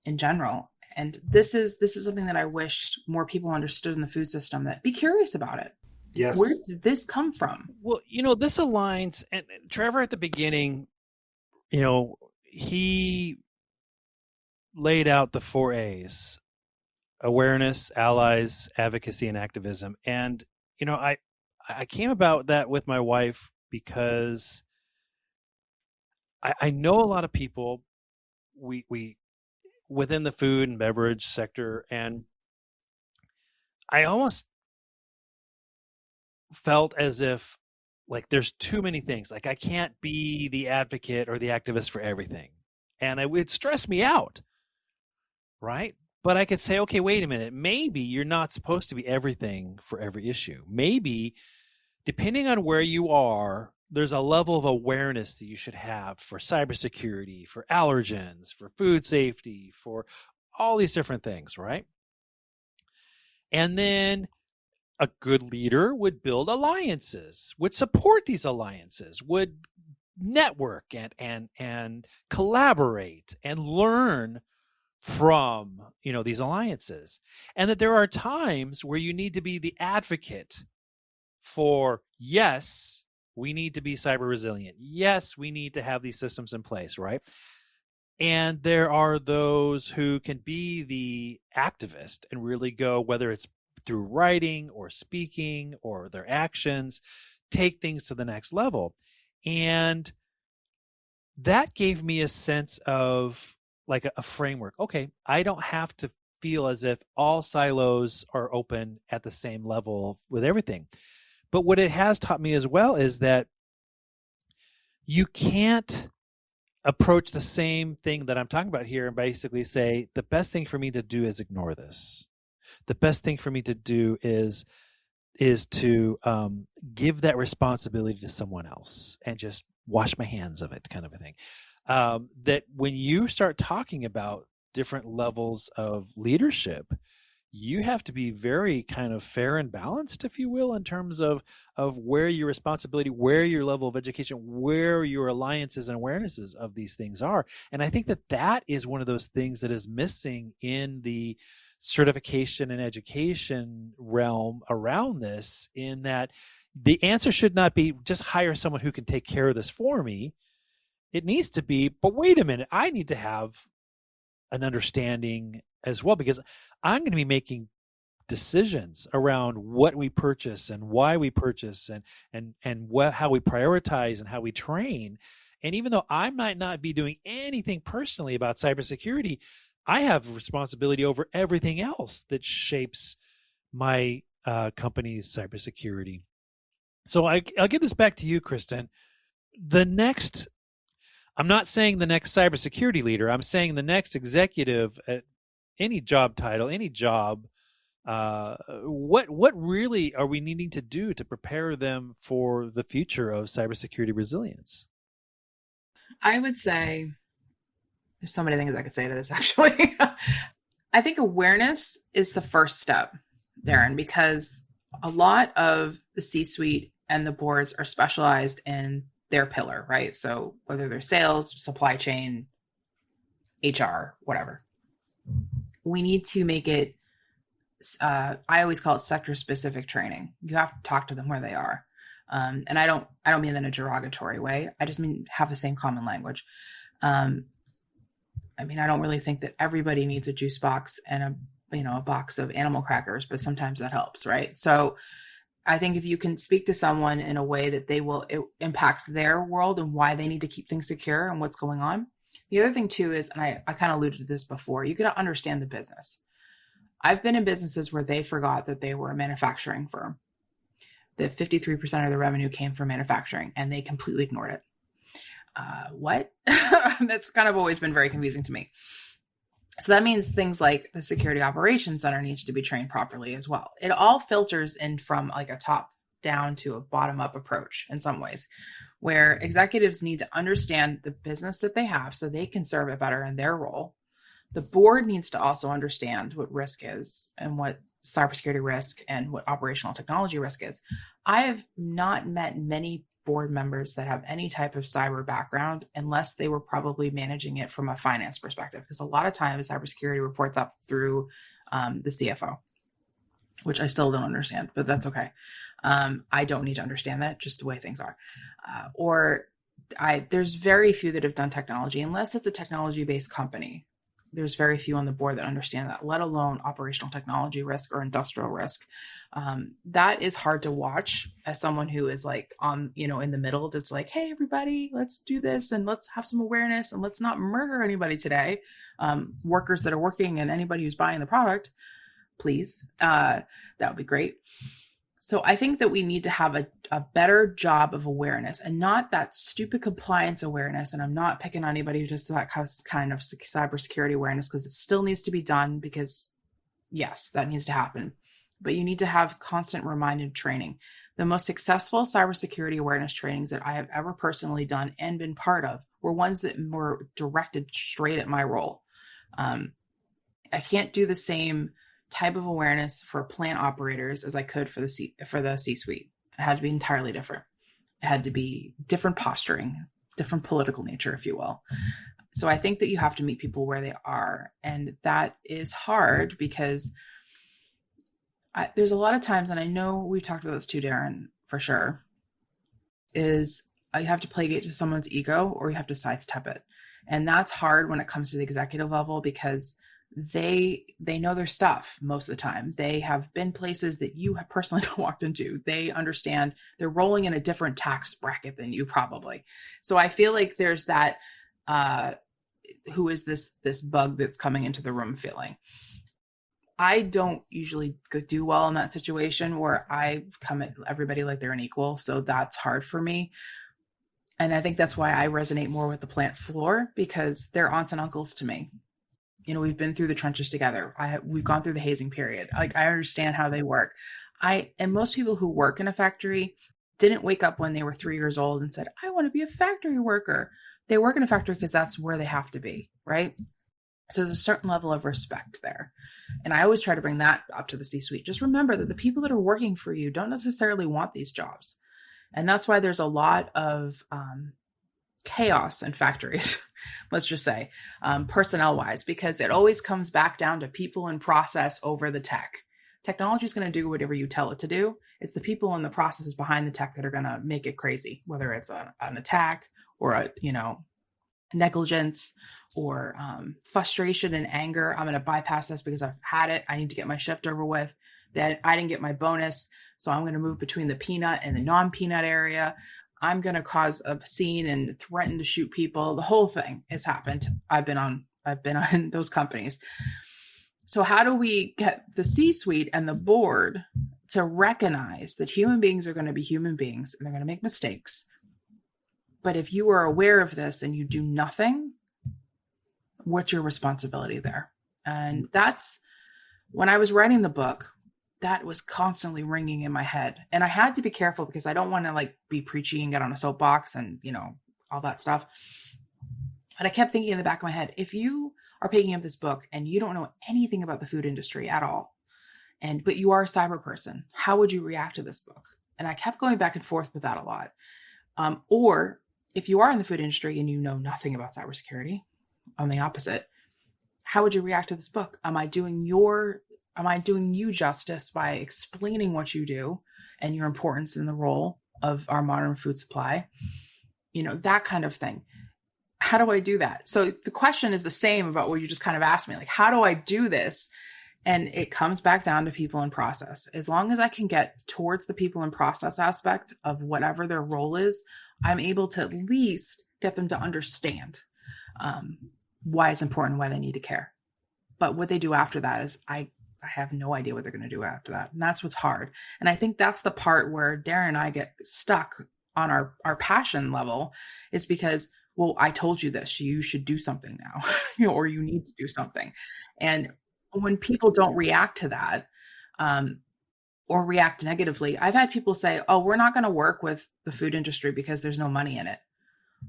in general. And this is something that I wish more people understood in the food system, that be curious about it. Yes. Where did this come from? Well, this aligns, and Trevor at the beginning, he laid out the 4 A's: awareness, allies, advocacy, and activism. And, I came about that with my wife because I know a lot of people we within the food and beverage sector, and I almost felt as if like there's too many things. Like, I can't be the advocate or the activist for everything. And it would stress me out. Right? But I could say, okay, wait a minute. Maybe you're not supposed to be everything for every issue. Maybe, depending on where you are, there's a level of awareness that you should have for cybersecurity, for allergens, for food safety, for all these different things, right? And then a good leader would build alliances, would support these alliances, would network and collaborate and learn from these alliances. And that there are times where you need to be the advocate for, yes, we need to be cyber resilient. Yes, we need to have these systems in place, right? And there are those who can be the activist and really go, whether it's through writing or speaking or their actions, take things to the next level. And that gave me a sense of like a framework. Okay, I don't have to feel as if all silos are open at the same level with everything. But what it has taught me as well is that you can't approach the same thing that I'm talking about here and basically say, the best thing for me to do is ignore this. The best thing for me to do is to give that responsibility to someone else and just wash my hands of it, kind of a thing. That when you start talking about different levels of leadership, you have to be very kind of fair and balanced, if you will, in terms of where your responsibility, where your level of education, where your alliances and awarenesses of these things are. And I think that is one of those things that is missing in the certification and education realm around this, in that the answer should not be just hire someone who can take care of this for me. It needs to be, but wait a minute, I need to have an understanding as well, because I'm going to be making decisions around what we purchase and why we purchase and how we prioritize and how we train. And even though I might not be doing anything personally about cybersecurity, I have responsibility over everything else that shapes my company's cybersecurity. So I'll give this back to you, Kristin. I'm not saying the next cybersecurity leader. I'm saying the next executive at any job title, any job. What really are we needing to do to prepare them for the future of cybersecurity resilience? I would say there's so many things I could say to this, actually. I think awareness is the first step, Darin, because a lot of the C-suite and the boards are specialized in their pillar, right? So whether they're sales, supply chain, HR, whatever, we need to make it, I always call it sector specific training. You have to talk to them where they are. And I don't mean that in a derogatory way. I just mean have the same common language. I don't really think that everybody needs a juice box and a box of animal crackers, but sometimes that helps, right? So I think if you can speak to someone in a way that it impacts their world and why they need to keep things secure and what's going on. The other thing too is, and I kind of alluded to this before, you got to understand the business. I've been in businesses where they forgot that they were a manufacturing firm, that 53% of the revenue came from manufacturing, and they completely ignored it. What? That's kind of always been very confusing to me. So that means things like the security operations center needs to be trained properly as well. It all filters in from like a top down to a bottom up approach in some ways, where executives need to understand the business that they have so they can serve it better in their role. The board needs to also understand what risk is and what cybersecurity risk and what operational technology risk is. I have not met many board members that have any type of cyber background unless they were probably managing it from a finance perspective, because a lot of times cybersecurity reports up through the CFO, which I still don't understand, but that's okay. I don't need to understand that, just the way things are. There's very few that have done technology, unless it's a technology-based company. There's very few on the board that understand that, let alone operational technology risk or industrial risk. That is hard to watch as someone who is like in the middle. That's like, hey, everybody, let's do this and let's have some awareness and let's not murder anybody today. Workers that are working and anybody who's buying the product, please. That would be great. So I think that we need to have a better job of awareness and not that stupid compliance awareness. And I'm not picking on anybody who does that kind of cybersecurity awareness, because it still needs to be done, because yes, that needs to happen. But you need to have constant reminded training. The most successful cybersecurity awareness trainings that I have ever personally done and been part of were ones that were directed straight at my role. I can't do the same type of awareness for plant operators as I could for the C-suite. It had to be entirely different. It had to be different posturing, different political nature, if you will. So I think that you have to meet people where they are. And that is hard because there's a lot of times, and I know we've talked about this too, Darin, for sure, is you have to play gate to someone's ego or you have to sidestep it. And that's hard when it comes to the executive level, because they know their stuff most of the time. They have been places that you have personally not walked into. They understand they're rolling in a different tax bracket than you probably. So I feel like there's that, who is this bug that's coming into the room feeling. I don't usually do well in that situation where I come at everybody like they're an equal. So that's hard for me. And I think that's why I resonate more with the plant floor, because they're aunts and uncles to me. We've been through the trenches together. We've gone through the hazing period. Like, I understand how they work. And most people who work in a factory didn't wake up when they were 3 years old and said, I want to be a factory worker. They work in a factory because that's where they have to be, right? So there's a certain level of respect there. And I always try to bring that up to the C-suite. Just remember that the people that are working for you don't necessarily want these jobs. And that's why there's a lot of chaos in factories, let's just say, personnel wise, because it always comes back down to people and process over the tech. Technology is going to do whatever you tell it to do. It's the people and the processes behind the tech that are going to make it crazy, whether it's an attack or negligence or frustration and anger. I'm going to bypass this because I've had it. I need to get my shift over with. That I didn't get my bonus, so I'm going to move between the peanut and the non-peanut area. I'm going to cause a scene and threaten to shoot people. The whole thing has happened. I've been on those companies. So how do we get the C-suite and the board to recognize that human beings are going to be human beings and they're going to make mistakes? But if you are aware of this and you do nothing, what's your responsibility there? And that's when I was writing the book, that was constantly ringing in my head. And I had to be careful because I don't want to like be preachy and get on a soapbox and, you know, all that stuff. But I kept thinking in the back of my head, if you are picking up this book and you don't know anything about the food industry at all, but you are a cyber person, how would you react to this book? And I kept going back and forth with that a lot. Or if you are in the food industry and you know nothing about cybersecurity, on the opposite, how would you react to this book? Am I doing you justice by explaining what you do and your importance in the role of our modern food supply? You know, that kind of thing. How do I do that? So the question is the same about what you just kind of asked me, like, how do I do this? And it comes back down to people and process. As long as I can get towards the people and process aspect of whatever their role is, I'm able to at least get them to understand why it's important, why they need to care. But what they do after that is I have no idea what they're going to do after that. And that's what's hard. And I think that's the part where Darin and I get stuck on our passion level, is because, well, I told you this, you should do something now, or you need to do something. And when people don't react to that, or react negatively, I've had people say, oh, we're not going to work with the food industry because there's no money in it.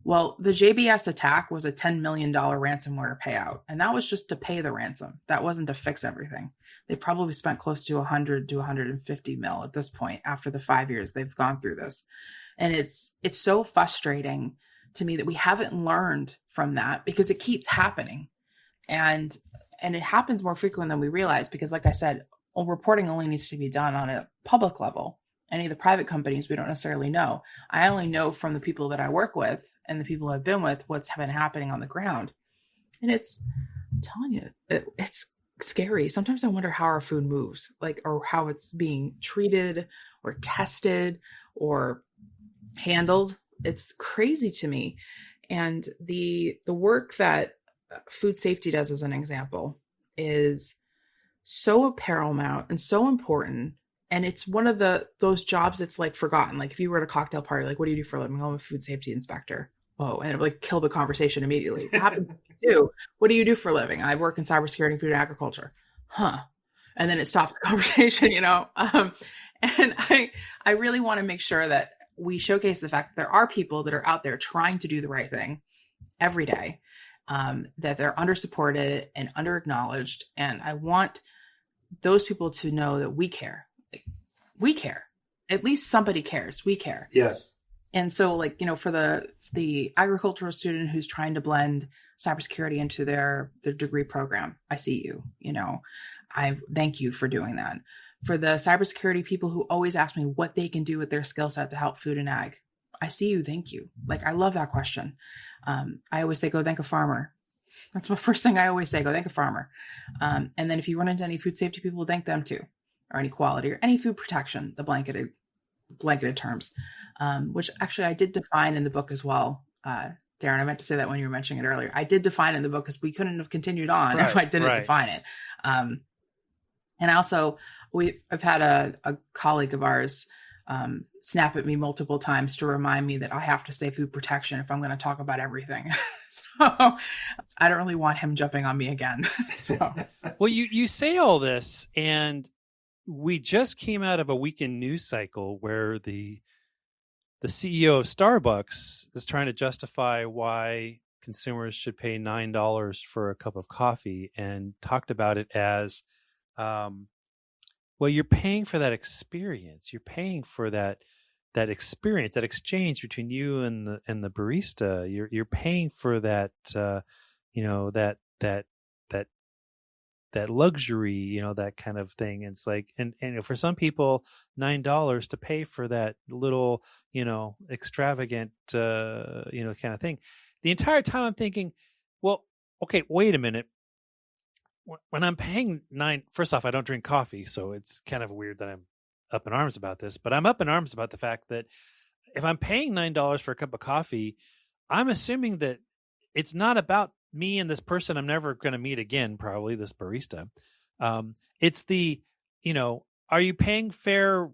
Well, the JBS attack was a $10 million ransomware payout, and that was just to pay the ransom. That wasn't to fix everything. They probably spent close to 100 to 150 mil at this point after the 5 years they've gone through this. And it's so frustrating to me that we haven't learned from that, because it keeps happening. And it happens more frequent than we realize, because like I said, reporting only needs to be done on a public level. Any of the private companies, we don't necessarily know. I only know from the people that I work with and the people I've been with what's been happening on the ground. And I'm telling you, it's scary. Sometimes I wonder how our food moves, or how it's being treated or tested or handled. It's crazy to me. And the work that food safety does, as an example, is so paramount and so important. And it's one of those jobs that's like forgotten. Like if you were at a cocktail party, like, what do you do for a living? Oh, I'm a food safety inspector. Oh, and it would like kill the conversation immediately. It happens to me too. What do you do for a living? I work in cybersecurity, food and agriculture. Huh. And then it stops the conversation, you know? And I really want to make sure that we showcase the fact that there are people that are out there trying to do the right thing every day, that they're under supported and under acknowledged. And I want those people to know that we care. We care. At least somebody cares. We care. Yes. And so, like, you know, for the agricultural student who's trying to blend cybersecurity into their degree program, I see you. You know, I thank you for doing that. For the cybersecurity people who always ask me what they can do with their skill set to help food and ag, I see you. Thank you. Like, I love that question. I always say, go thank a farmer. That's my first thing I always say, go thank a farmer. And then if you run into any food safety people, thank them too, or any quality or any food protection, the blanketed terms, which actually I did define in the book as well. Darin, I meant to say that when you were mentioning it earlier. I did define in the book because we couldn't have continued on if I didn't define it. And also, I've had a colleague of ours snap at me multiple times to remind me that I have to say food protection if I'm going to talk about everything. So I don't really want him jumping on me again. So, well, you say all this, and we just came out of a weekend news cycle where the CEO of Starbucks is trying to justify why consumers should pay $9 for a cup of coffee, and talked about it as, well, you're paying for that experience. You're paying for that experience, that exchange between you and the barista. You're paying for that, that luxury, that kind of thing. It's like, and for some people, $9 to pay for that little, extravagant, kind of thing. The entire time I'm thinking, well, okay, wait a minute. When I'm paying first off, I don't drink coffee, so it's kind of weird that I'm up in arms about this, but I'm up in arms about the fact that if I'm paying $9 for a cup of coffee, I'm assuming that it's not about me and this person I'm never going to meet again, probably this barista. It's the, are you paying fair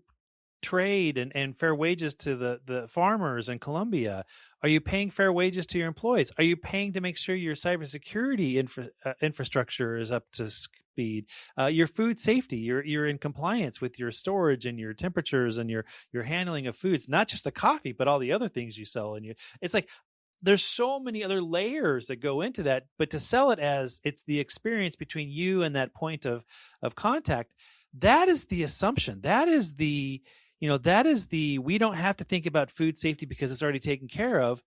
trade and fair wages to the farmers in Colombia? Are you paying fair wages to your employees? Are you paying to make sure your cybersecurity infrastructure is up to speed? Your food safety, you're in compliance with your storage and your temperatures and your handling of foods, not just the coffee, but all the other things you sell. And it's like, there's so many other layers that go into that, but to sell it as it's the experience between you and that point of contact, that is the assumption. That is the, we don't have to think about food safety because it's already taken care of.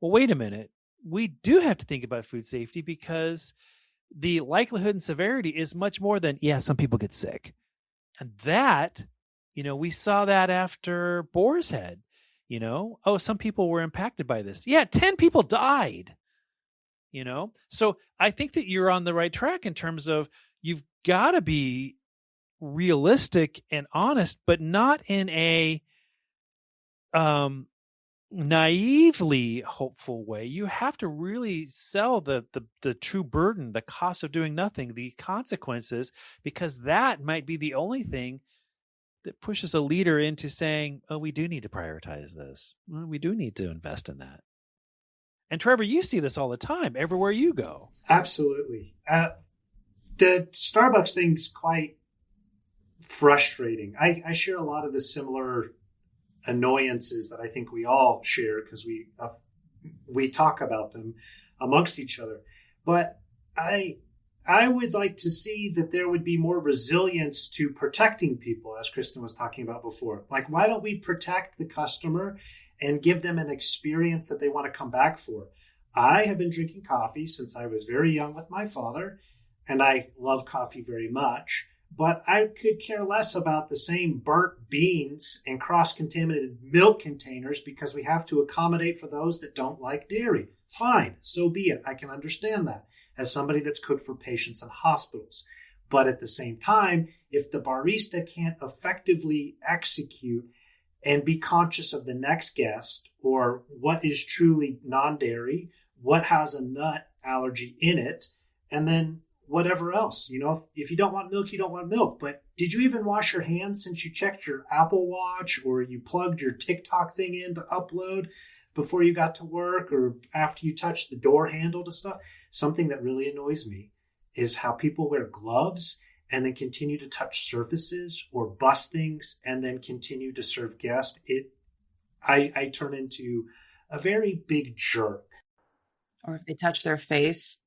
Well, wait a minute. We do have to think about food safety because the likelihood and severity is much more than, some people get sick. And that, we saw that after Boar's Head. Some people were impacted by this. 10 people died, So I think that you're on the right track in terms of you've got to be realistic and honest, but not in a naively hopeful way. You have to really sell the true burden, the cost of doing nothing, the consequences, because that might be the only thing that pushes a leader into saying, we do need to prioritize this. We do need to invest in that. And Trevor, you see this all the time, everywhere you go. Absolutely. The Starbucks thing's quite frustrating. I share a lot of the similar annoyances that I think we all share because we talk about them amongst each other. But I would like to see that there would be more resilience to protecting people, as Kristin was talking about before. Like, why don't we protect the customer and give them an experience that they want to come back for? I have been drinking coffee since I was very young with my father, and I love coffee very much. But I could care less about the same burnt beans and cross-contaminated milk containers because we have to accommodate for those that don't like dairy. Fine, so be it. I can understand that as somebody that's cooked for patients in hospitals. But at the same time, if the barista can't effectively execute and be conscious of the next guest or what is truly non-dairy, what has a nut allergy in it, and then whatever else, if you don't want milk, you don't want milk. But did you even wash your hands since you checked your Apple Watch or you plugged your TikTok thing in to upload before you got to work or after you touched the door handle to stuff? Something that really annoys me is how people wear gloves and then continue to touch surfaces or bust things and then continue to serve guests. I turn into a very big jerk. Or if they touch their face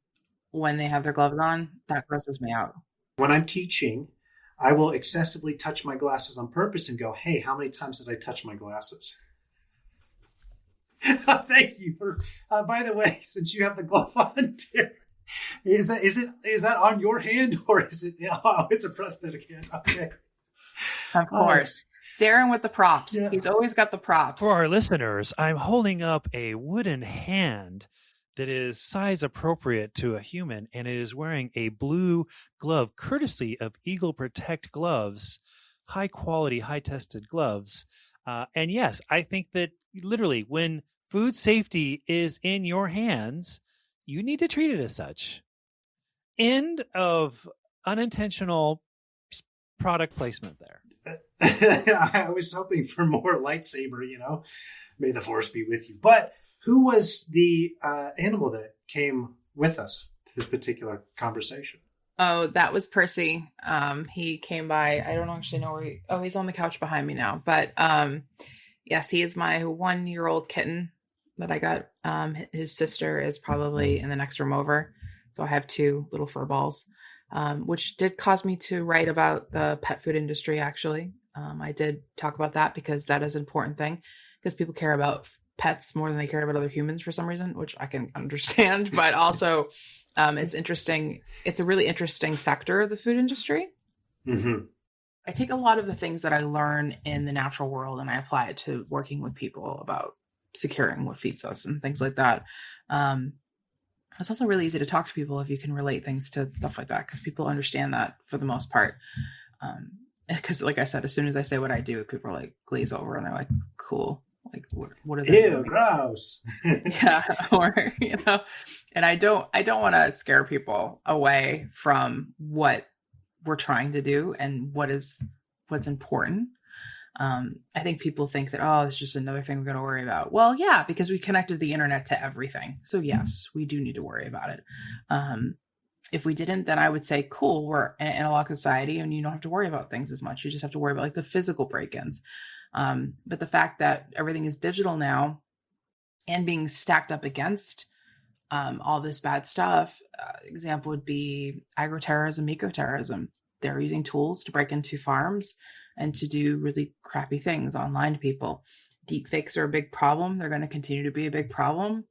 when they have their gloves on, that grosses me out. When I'm teaching, I will excessively touch my glasses on purpose and go, hey, how many times did I touch my glasses? Thank you for, by the way, since you have the glove on, is that on your hand or is it, it's a prosthetic hand. Okay. Of course. Darin with the props. Yeah. He's always got the props. For our listeners, I'm holding up a wooden hand that is size appropriate to a human, and it is wearing a blue glove, courtesy of Eagle Protect gloves, high quality, high tested gloves. And yes, I think that literally when food safety is in your hands, you need to treat it as such. End of unintentional product placement there. I was hoping for more lightsaber, may the force be with you. But who was the animal that came with us to this particular conversation? Oh, that was Percy. He came by. I don't actually know where he's on the couch behind me now. But yes, he is my 1-year-old kitten that I got. His sister is probably in the next room over. So I have 2 little fur balls, which did cause me to write about the pet food industry, actually. I did talk about that because that is an important thing because people care about pets more than they care about other humans for some reason, which I can understand. But also, it's interesting. It's a really interesting sector of the food industry. Mm-hmm. I take a lot of the things that I learn in the natural world and I apply it to working with people about securing what feeds us and things like that. It's also really easy to talk to people if you can relate things to stuff like that, because people understand that for the most part. Because like I said, as soon as I say what I do, people are like glaze over and they're like, cool. Like, what is it? Ew, gross. Yeah. Or, and I don't want to scare people away from what we're trying to do and what's important. I think people think that, oh, it's just another thing we're going to worry about. Well, yeah, because we connected the internet to everything. So yes, we do need to worry about it. If we didn't, then I would say, cool, we're an analog society and you don't have to worry about things as much. You just have to worry about like the physical break-ins. But the fact that everything is digital now and being stacked up against all this bad stuff, example would be agroterrorism, ecoterrorism. They're using tools to break into farms and to do really crappy things online to people. Deepfakes are a big problem. They're going to continue to be a big problem.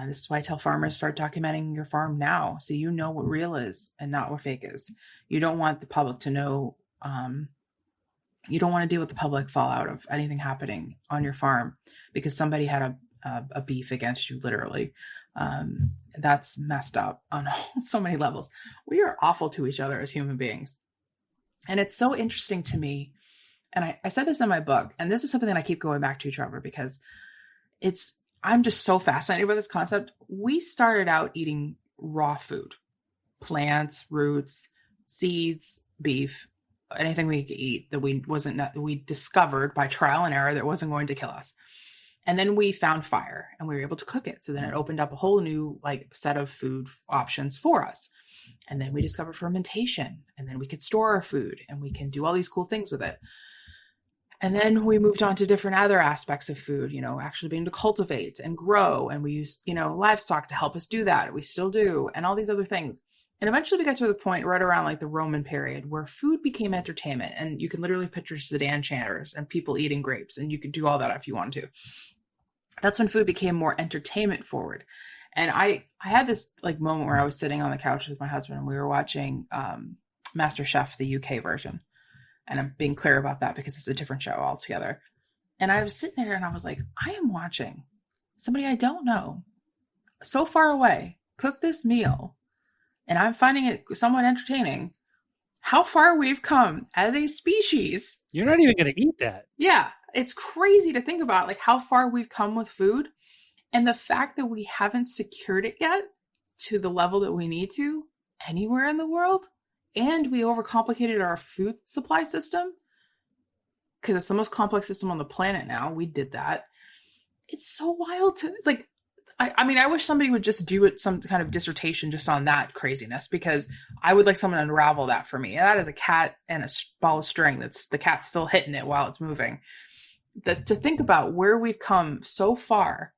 This is why I tell farmers, start documenting your farm now so you know what real is and not what fake is. You don't want the public to know, you don't want to deal with the public fallout of anything happening on your farm because somebody had a beef against you, literally. That's messed up on so many levels. We are awful to each other as human beings. And it's so interesting to me. And I said this in my book, and this is something that I keep going back to, Trevor, because I'm just so fascinated with this concept. We started out eating raw food, plants, roots, seeds, beef, anything we could eat that we discovered by trial and error that wasn't going to kill us. And then we found fire and we were able to cook it. So then it opened up a whole new set of food options for us. And then we discovered fermentation, and then we could store our food and we can do all these cool things with it. And then we moved on to different other aspects of food, actually being to cultivate and grow. And we used, livestock to help us do that. We still do. And all these other things. And eventually we got to the point right around the Roman period where food became entertainment. And you can literally picture sedan chanters and people eating grapes. And you could do all that if you wanted to. That's when food became more entertainment forward. And I had this moment where I was sitting on the couch with my husband and we were watching Master Chef, the UK version. And I'm being clear about that because it's a different show altogether. And I was sitting there and I was like, I am watching somebody I don't know so far away cook this meal. And I'm finding it somewhat entertaining. How far we've come as a species. You're not even going to eat that. Yeah. It's crazy to think about how far we've come with food. And the fact that we haven't secured it yet to the level that we need to anywhere in the world. And we overcomplicated our food supply system because it's the most complex system on the planet now. We did that. It's so wild to I wish somebody would just do some kind of dissertation just on that craziness, because I would like someone to unravel that for me. And that is a cat and a ball of string. That's the cat's still hitting it while it's moving. To think about where we've come so far.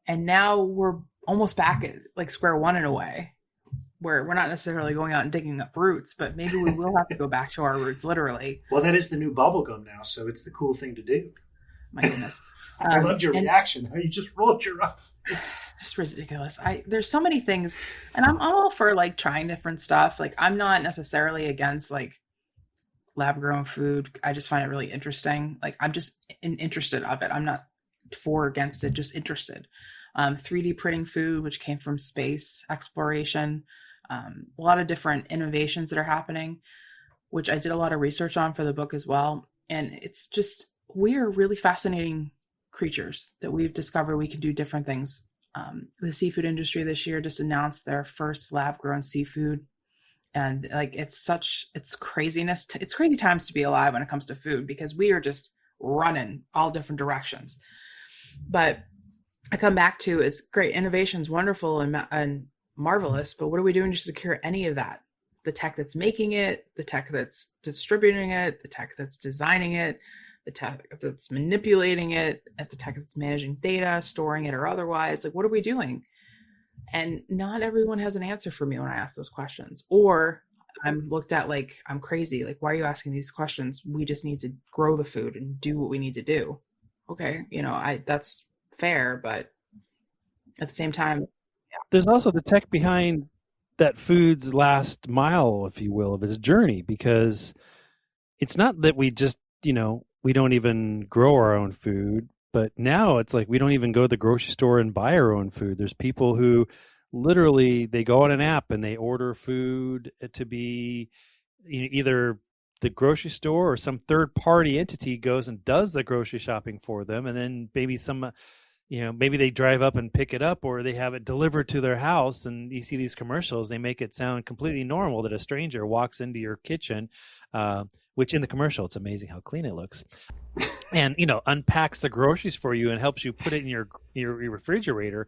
And now we're almost back at square one in a way, where we're not necessarily going out and digging up roots, but maybe we will have to go back to our roots, literally. Well, that is the new bubblegum now, so it's the cool thing to do. My goodness. I loved your reaction. How you just rolled your eyes. It's just ridiculous. There's so many things, and I'm all for trying different stuff. I'm not necessarily against lab grown food. I just find it really interesting. I'm just interested of it. I'm not for or against it, just interested. 3D printing food, which came from space exploration, a lot of different innovations that are happening, which I did a lot of research on for the book as well. And it's just, we are really fascinating creatures that we've discovered we can do different things. The seafood industry this year just announced their first lab grown seafood. And it's craziness. It's crazy times to be alive when it comes to food, because we are just running all different directions. But I come back to is great. Innovation is wonderful and marvelous, but what are we doing to secure any of that? The tech that's making it, the tech that's distributing it, the tech that's designing it, the tech that's manipulating it, the tech that's managing data, storing it or otherwise. What are we doing? And not everyone has an answer for me when I ask those questions. Or I'm looked at I'm crazy. Why are you asking these questions? We just need to grow the food and do what we need to do. Okay. That's fair, but at the same time, there's also the tech behind that food's last mile, if you will, of its journey, because it's not that we just, we don't even grow our own food, but now it's we don't even go to the grocery store and buy our own food. There's people who literally, they go on an app and they order food to be either the grocery store or some third party entity goes and does the grocery shopping for them. And then maybe some maybe they drive up and pick it up, or they have it delivered to their house, and you see these commercials, they make it sound completely normal that a stranger walks into your kitchen, which in the commercial, it's amazing how clean it looks, and, unpacks the groceries for you and helps you put it in your refrigerator.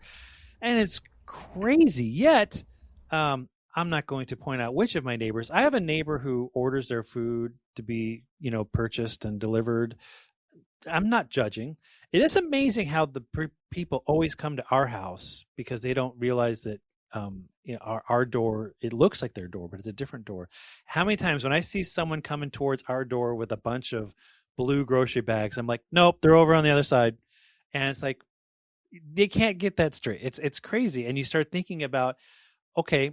And it's crazy. Yet, I'm not going to point out which of my neighbors. I have a neighbor who orders their food to be, purchased and delivered. I'm not judging. It is amazing how the people always come to our house because they don't realize that, our door, it looks like their door, but it's a different door. How many times when I see someone coming towards our door with a bunch of blue grocery bags, I'm like, nope, they're over on the other side. And it's like, they can't get that straight. It's crazy. And you start thinking about, okay,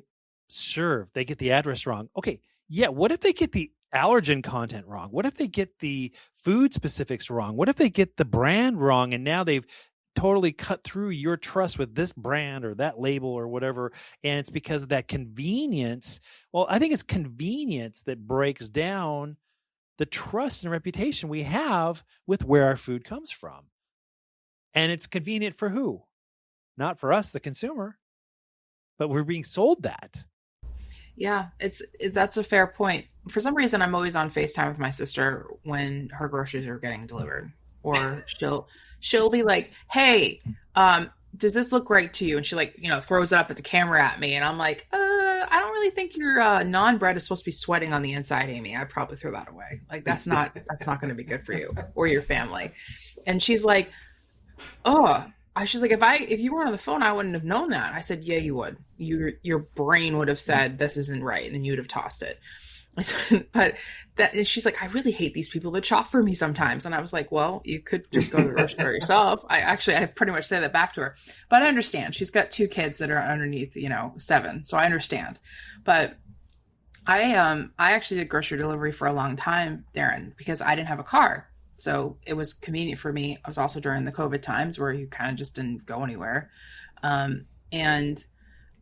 sure, they get the address wrong. Okay, yeah, what if they get the allergen content wrong? What if they get the food specifics wrong? What if they get the brand wrong, and now they've totally cut through your trust with this brand or that label or whatever, and it's because of that convenience? Well, I think it's convenience that breaks down the trust and reputation we have with where our food comes from. And it's convenient for who? Not for us, the consumer, but we're being sold that. Yeah, that's a fair point. For some reason, I'm always on FaceTime with my sister when her groceries are getting delivered, or she'll be like, "Hey, does this look right to you?" And she throws it up at the camera at me, and I'm like, I don't really think your non-bread is supposed to be sweating on the inside, Amy. I'd probably throw that away. Like that's not going to be good for you or your family. And she's like, she's like, if you weren't on the phone, I wouldn't have known that. I said, yeah, you would. Your brain would have said this isn't right, and you'd have tossed it. I said, and she's like, I really hate these people that shop for me sometimes. And I was like, well, you could just go to the grocery store yourself. I pretty much say that back to her, but I understand. She's got 2 kids that are underneath, 7. So I understand. But I actually did grocery delivery for a long time, Darin, because I didn't have a car. So it was convenient for me. I was also during the COVID times where you kind of just didn't go anywhere. And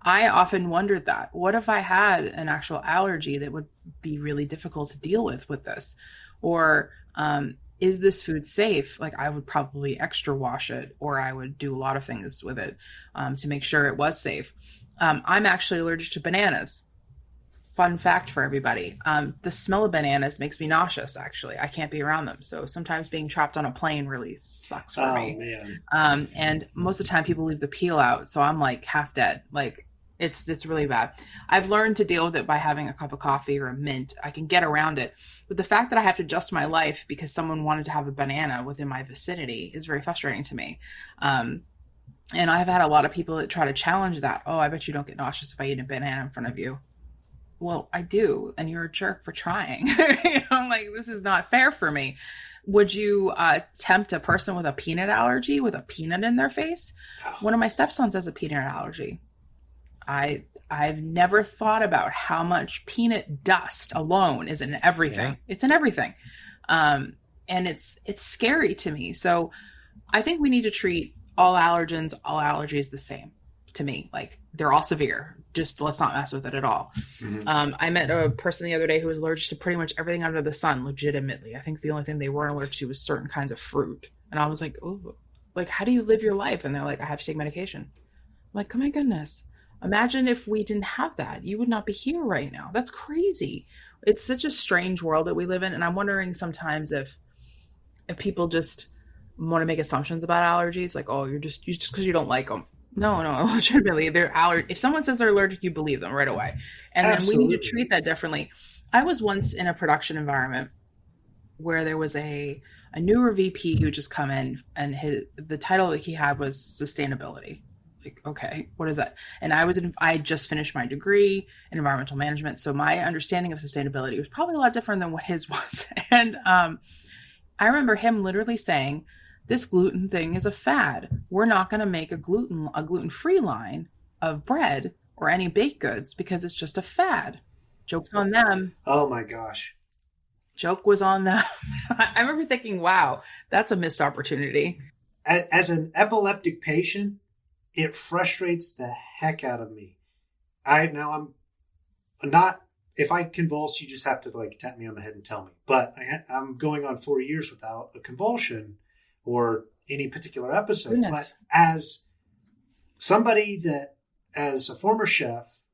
I often wondered that, what if I had an actual allergy that would be really difficult to deal with this? Or is this food safe? Like I would probably extra wash it, or I would do a lot of things with it to make sure it was safe. I'm actually allergic to bananas. Fun fact for everybody. The smell of bananas makes me nauseous, actually. I can't be around them. So sometimes being trapped on a plane really sucks for me. Man. And most of the time people leave the peel out. So I'm like half dead. Like it's really bad. I've learned to deal with it by having a cup of coffee or a mint. I can get around it. But the fact that I have to adjust my life because someone wanted to have a banana within my vicinity is very frustrating to me. And I've had a lot of people that try to challenge that. Oh, I bet you don't get nauseous if I eat a banana in front of you. Well, I do, and you're a jerk for trying. I'm like, this is not fair for me. Would you tempt a person with a peanut allergy with a peanut in their face? One of my stepsons has a peanut allergy. I've never thought about how much peanut dust alone is in everything. Yeah. It's in everything. And it's scary to me. So I think we need to treat all allergies the same. To me, like they're all severe. Just let's not mess with it at all. Mm-hmm. I met a person the other day who was allergic to pretty much everything under the sun, legitimately. I think the only thing they weren't allergic to was certain kinds of fruit. And I was like, oh, like, how do you live your life? And they're like, I have to take medication. I'm like, oh my goodness. Imagine if we didn't have that. You would not be here right now. That's crazy. It's such a strange world that we live in. And I'm wondering sometimes if people just want to make assumptions about allergies, like, oh, you're just because you don't like them. No, legitimately, they're allergic. If someone says they're allergic, you believe them right away. And Absolutely. Then we need to treat that differently. I was once in a production environment where there was a newer VP who just come in, and the title that he had was sustainability. Like, okay, what is that? And I had just finished my degree in environmental management, so my understanding of sustainability was probably a lot different than what his was. And I remember him literally saying, this gluten thing is a fad. We're not going to make a gluten-free line of bread or any baked goods because it's just a fad. Joke's on them. Oh my gosh. Joke was on them. I remember thinking, wow, that's a missed opportunity. As an epileptic patient, it frustrates the heck out of me. I'm not, if I convulse, you just have to like tap me on the head and tell me. But I'm going on 4 years without a convulsion or any particular episode. Goodness. But as somebody as a former chef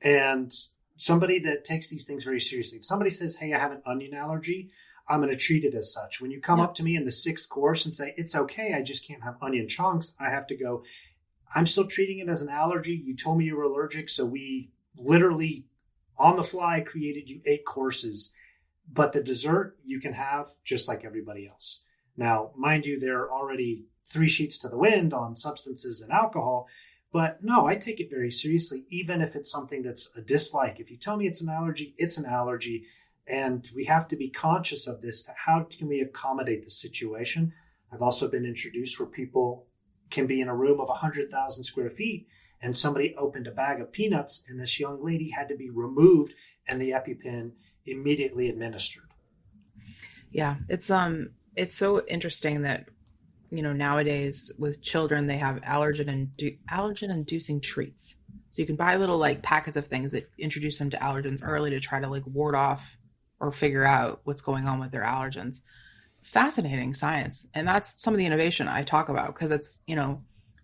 and somebody that takes these things very seriously, if somebody says, hey, I have an onion allergy, I'm going to treat it as such. When you come up to me in the 6th course and say, it's okay, I just can't have onion chunks, I have to go, I'm still treating it as an allergy. You told me you were allergic, so we literally on the fly created you 8 courses. But the dessert you can have just like everybody else. Now, mind you, there are already 3 sheets to the wind on substances and alcohol. But no, I take it very seriously, even if it's something that's a dislike. If you tell me it's an allergy, it's an allergy. And we have to be conscious of this. How can we accommodate the situation? I've also been introduced where people can be in a room of 100,000 square feet and somebody opened a bag of peanuts and this young lady had to be removed and the EpiPen immediately administered. Yeah, it's so interesting that, nowadays with children, they have allergen-inducing treats. So you can buy little like packets of things that introduce them to allergens early to try to like ward off or figure out what's going on with their allergens. Fascinating science. And that's some of the innovation I talk about, because it's,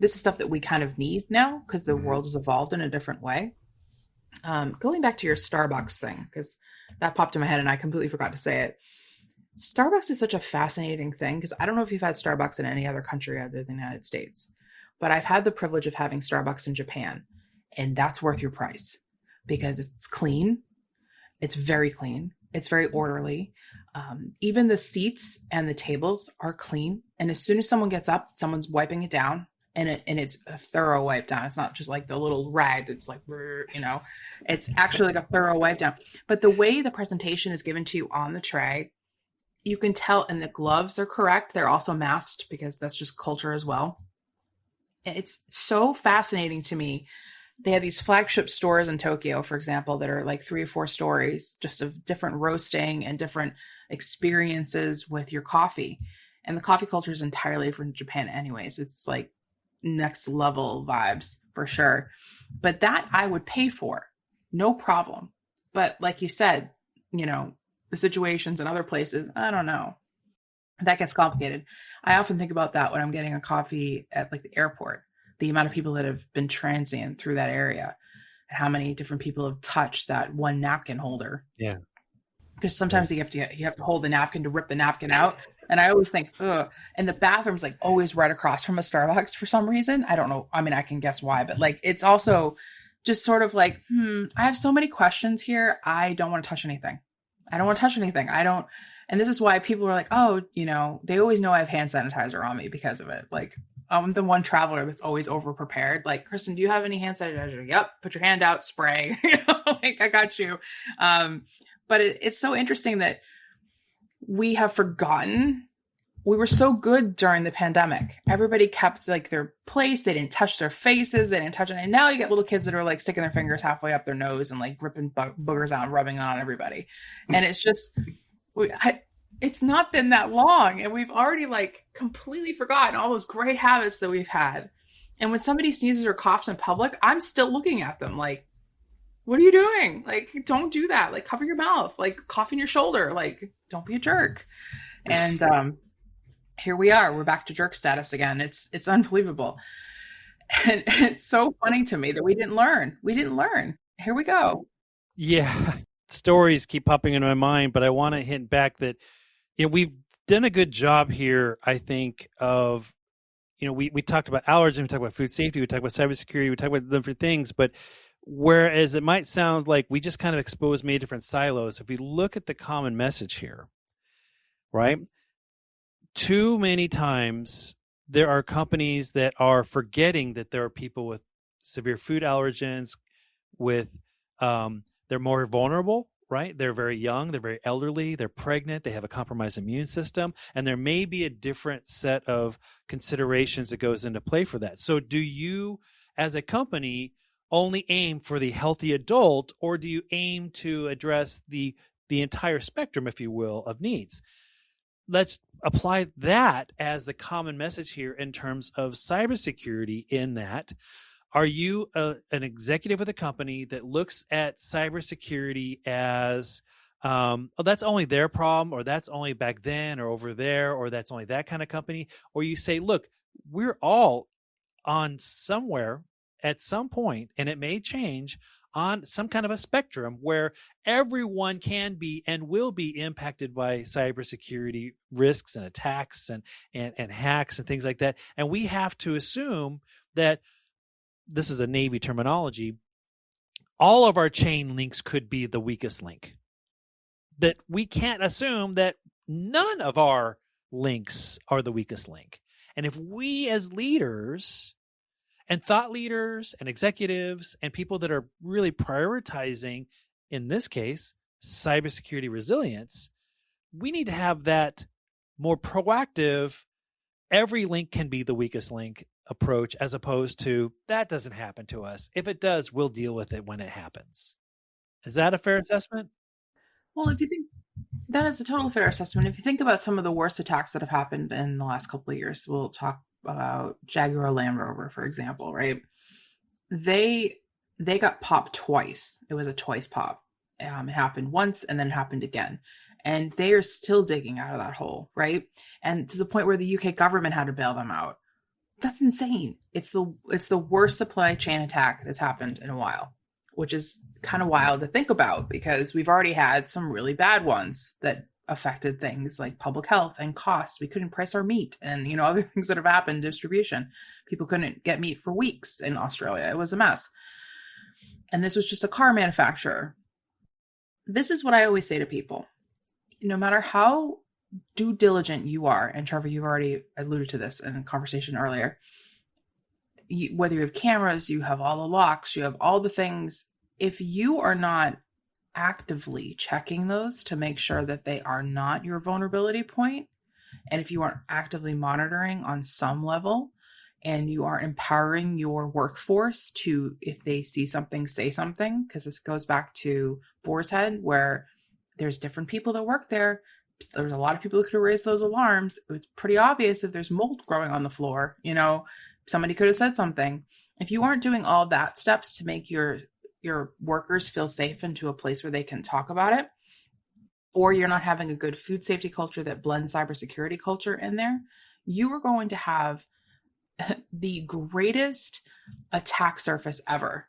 this is stuff that we kind of need now because the world has evolved in a different way. Going back to your Starbucks thing, because that popped in my head and I completely forgot to say it. Starbucks is such a fascinating thing because I don't know if you've had Starbucks in any other country other than the United States, but I've had the privilege of having Starbucks in Japan, and that's worth your price because it's clean. It's very clean. It's very orderly. Even the seats and the tables are clean. And as soon as someone gets up, someone's wiping it down, and it's a thorough wipe down. It's not just like the little rag that's like, it's actually like a thorough wipe down. But the way the presentation is given to you on the tray, you can tell, and the gloves are correct. They're also masked because that's just culture as well. It's so fascinating to me. They have these flagship stores in Tokyo, for example, that are like 3 or 4 stories just of different roasting and different experiences with your coffee. And the coffee culture is entirely different in Japan anyways. It's like next level vibes for sure. But that I would pay for, no problem. But like you said, the situations in other places, I don't know. That gets complicated. I often think about that when I'm getting a coffee at like the airport. The amount of people that have been transient through that area and how many different people have touched that one napkin holder. Yeah. Because sometimes you have to hold the napkin to rip the napkin out. And I always think, ugh. And the bathroom's like always right across from a Starbucks for some reason. I don't know. I mean, I can guess why, but like, it's also just sort of like, I have so many questions here. I don't want to touch anything. And this is why people are like, oh, they always know I have hand sanitizer on me because of it. Like, I'm the one traveler that's always over prepared. Like, Kristin, do you have any hand sanitizer? Yep. Put your hand out, spray. Like, I got you. But it's so interesting that we have forgotten. We were so good during the pandemic. Everybody kept like their place. They didn't touch their faces. They didn't touch it. And now you get little kids that are like sticking their fingers halfway up their nose and like ripping boogers out and rubbing on everybody. And it's just, it's not been that long. And we've already like completely forgotten all those great habits that we've had. And when somebody sneezes or coughs in public, I'm still looking at them like, what are you doing? Like, don't do that. Like, cover your mouth, like cough in your shoulder. Like, don't be a jerk. And, here we are. We're back to jerk status again. It's unbelievable. And it's so funny to me that we didn't learn. Here we go. Yeah. Stories keep popping into my mind, but I want to hint back that, we've done a good job here, I think, of, we talked about allergens, we talked about food safety, we talked about cybersecurity, we talked about different things, but whereas it might sound like we just kind of exposed many different silos, if we look at the common message here, right? Too many times there are companies that are forgetting that there are people with severe food allergens, they're more vulnerable, right? They're very young, they're very elderly, they're pregnant, they have a compromised immune system, and there may be a different set of considerations that goes into play for that. So do you, as a company, only aim for the healthy adult, or do you aim to address the entire spectrum, if you will, of needs? Let's apply that as the common message here in terms of cybersecurity. In that, are you an executive with a company that looks at cybersecurity as that's only their problem, or that's only back then, or over there, or that's only that kind of company. Or you say, look, we're all on somewhere at some point, and it may change, on some kind of a spectrum where everyone can be and will be impacted by cybersecurity risks and attacks and hacks and things like that. And we have to assume that, this is a Navy terminology, all of our chain links could be the weakest link. That we can't assume that none of our links are the weakest link. And if we as leaders and thought leaders and executives and people that are really prioritizing, in this case, cybersecurity resilience, we need to have that more proactive, every link can be the weakest link approach, as opposed to, that doesn't happen to us. If it does, we'll deal with it when it happens. Is that a fair assessment? Well, if you think that is a total fair assessment, if you think about some of the worst attacks that have happened in the last couple of years, we'll talk about Jaguar Land Rover, for example, right? They got popped twice. It was a twice pop. It happened once and then it happened again. And they are still digging out of that hole, right? And to the point where the UK government had to bail them out. That's insane. It's the worst supply chain attack that's happened in a while, which is kind of wild to think about, because we've already had some really bad ones that affected things like public health and costs. We couldn't price our meat and, other things that have happened, distribution. People couldn't get meat for weeks in Australia. It was a mess. And this was just a car manufacturer. This is what I always say to people. No matter how due diligent you are, and Trevor, you've already alluded to this in a conversation earlier, whether you have cameras, you have all the locks, you have all the things, if you are not actively checking those to make sure that they are not your vulnerability point, and if you aren't actively monitoring on some level, and you are empowering your workforce to, if they see something, say something, because this goes back to Boar's Head, where there's different people that work there. There's a lot of people who could have raised those alarms. It's pretty obvious if there's mold growing on the floor, somebody could have said something. If you aren't doing all that steps to make your workers feel safe into a place where they can talk about it, or you're not having a good food safety culture that blends cybersecurity culture in there, you are going to have the greatest attack surface ever.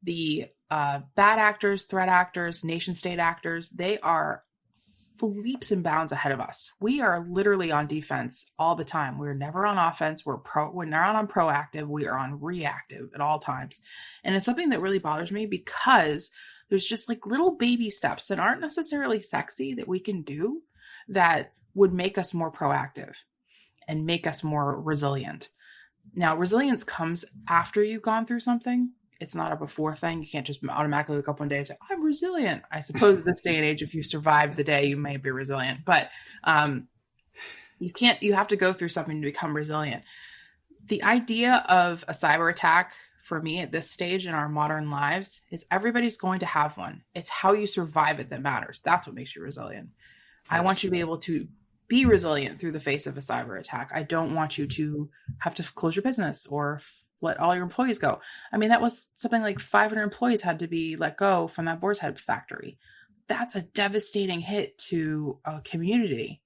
The bad actors, threat actors, nation state actors, they are leaps and bounds ahead of us. We are literally on defense all the time. We're never on offense. We're not on proactive. We are on reactive at all times. And it's something that really bothers me, because there's just like little baby steps that aren't necessarily sexy that we can do that would make us more proactive and make us more resilient. Now, resilience comes after you've gone through something. It's not a before thing. You can't just automatically wake up one day and say, I'm resilient. I suppose at this day and age, if you survive the day, you may be resilient, but you have to go through something to become resilient. The idea of a cyber attack for me at this stage in our modern lives is everybody's going to have one. It's how you survive it that matters. That's what makes you resilient. Yes. I want you to be able to be resilient through the face of a cyber attack. I don't want you to have to close your business or let all your employees go. I mean, that was something like 500 employees had to be let go from that Boar's Head factory. That's a devastating hit to a community,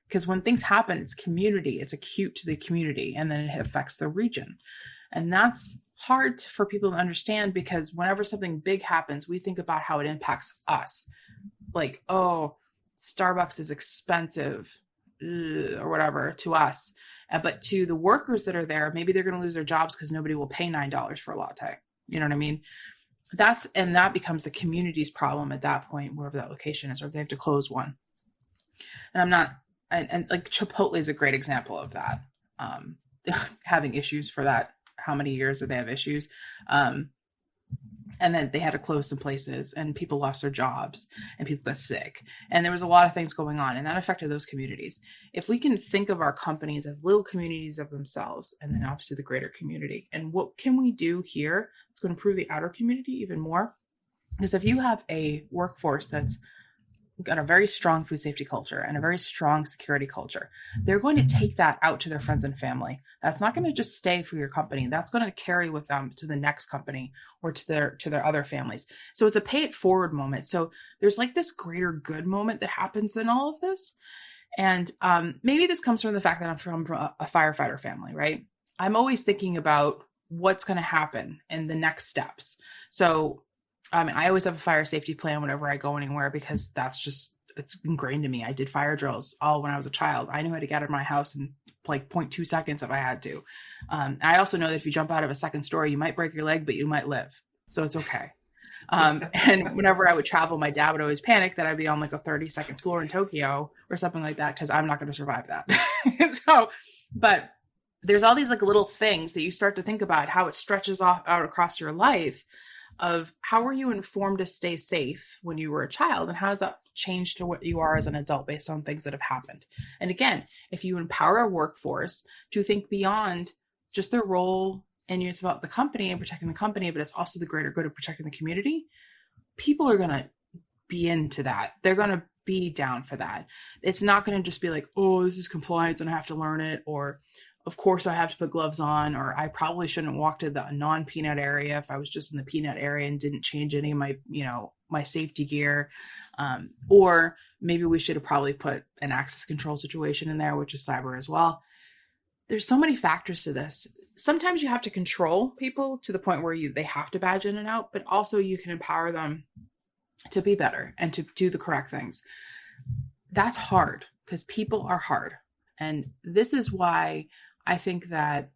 because when things happen, it's community. It's acute to the community, and then it affects the region. And that's hard for people to understand, because whenever something big happens, we think about how it impacts us. Like, oh, Starbucks is expensive or whatever to us. But to the workers that are there, maybe they're going to lose their jobs because nobody will pay $9 for a latte. You know what I mean? That becomes the community's problem at that point, wherever that location is, or if they have to close one. And like Chipotle is a great example of that. Having issues for that, how many years did they have issues? And then they had to close some places, and people lost their jobs, and people got sick. And there was a lot of things going on, and that affected those communities. If we can think of our companies as little communities of themselves, and then obviously the greater community, and what can we do here that's going to improve the outer community even more? Because if you have a workforce that's got a very strong food safety culture and a very strong security culture, they're going to take that out to their friends and family. That's not going to just stay for your company. That's going to carry with them to the next company or to their other families. So it's a pay it forward moment. So there's like this greater good moment that happens in all of this. And maybe this comes from the fact that I'm from a firefighter family, right? I'm always thinking about what's going to happen and the next steps. So I always have a fire safety plan whenever I go anywhere, because it's ingrained in me. I did fire drills all when I was a child. I knew how to get out of my house in like 0.2 seconds if I had to. I also know that if you jump out of a second story, you might break your leg, but you might live. So it's okay. And whenever I would travel, my dad would always panic that I'd be on like a 32nd floor in Tokyo or something like that, because I'm not going to survive that. But there's all these like little things that you start to think about how it stretches out across your life of how were you informed to stay safe when you were a child, and how has that changed to what you are as an adult based on things that have happened. And again, if you empower a workforce to think beyond just their role, and it's about the company and protecting the company, but it's also the greater good of protecting the community, people are going to be into that. They're going to be down for that. It's not going to just be like, oh, this is compliance and I have to learn it, or of course I have to put gloves on, or I probably shouldn't walk to the non-peanut area if I was just in the peanut area and didn't change any of my, my safety gear. Or maybe we should have probably put an access control situation in there, which is cyber as well. There's so many factors to this. Sometimes you have to control people to the point where they have to badge in and out, but also you can empower them to be better and to do the correct things. That's hard because people are hard. And this is why I think that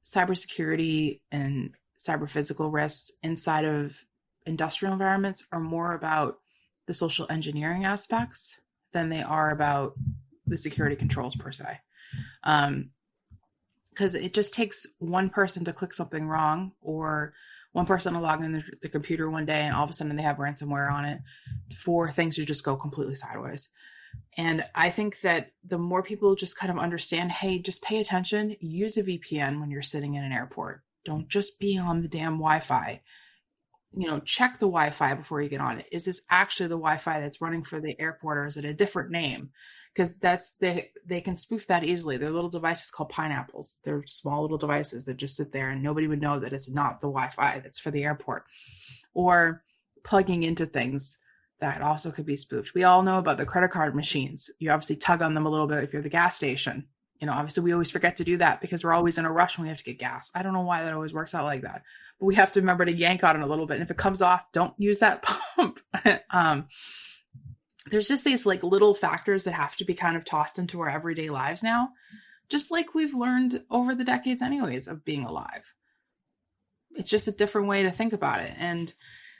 cybersecurity and cyber physical risks inside of industrial environments are more about the social engineering aspects than they are about the security controls per se. Because it just takes one person to click something wrong, or one person to log in the computer one day and all of a sudden they have ransomware on it, for things to just go completely sideways. And I think that the more people just kind of understand, hey, just pay attention, use a VPN when you're sitting in an airport. Don't just be on the damn Wi-Fi. Check the Wi-Fi before you get on it. Is this actually the Wi-Fi that's running for the airport, or is it a different name? Because they can spoof that easily. They're little devices called pineapples. They're small little devices that just sit there and nobody would know that it's not the Wi-Fi that's for the airport. Or plugging into things that also could be spoofed. We all know about the credit card machines. You obviously tug on them a little bit if you're the gas station. Obviously we always forget to do that because we're always in a rush when we have to get gas. I don't know why that always works out like that, but we have to remember to yank on it a little bit. And if it comes off, don't use that pump. There's just these like little factors that have to be kind of tossed into our everyday lives now, just like we've learned over the decades anyways of being alive. It's just a different way to think about it. And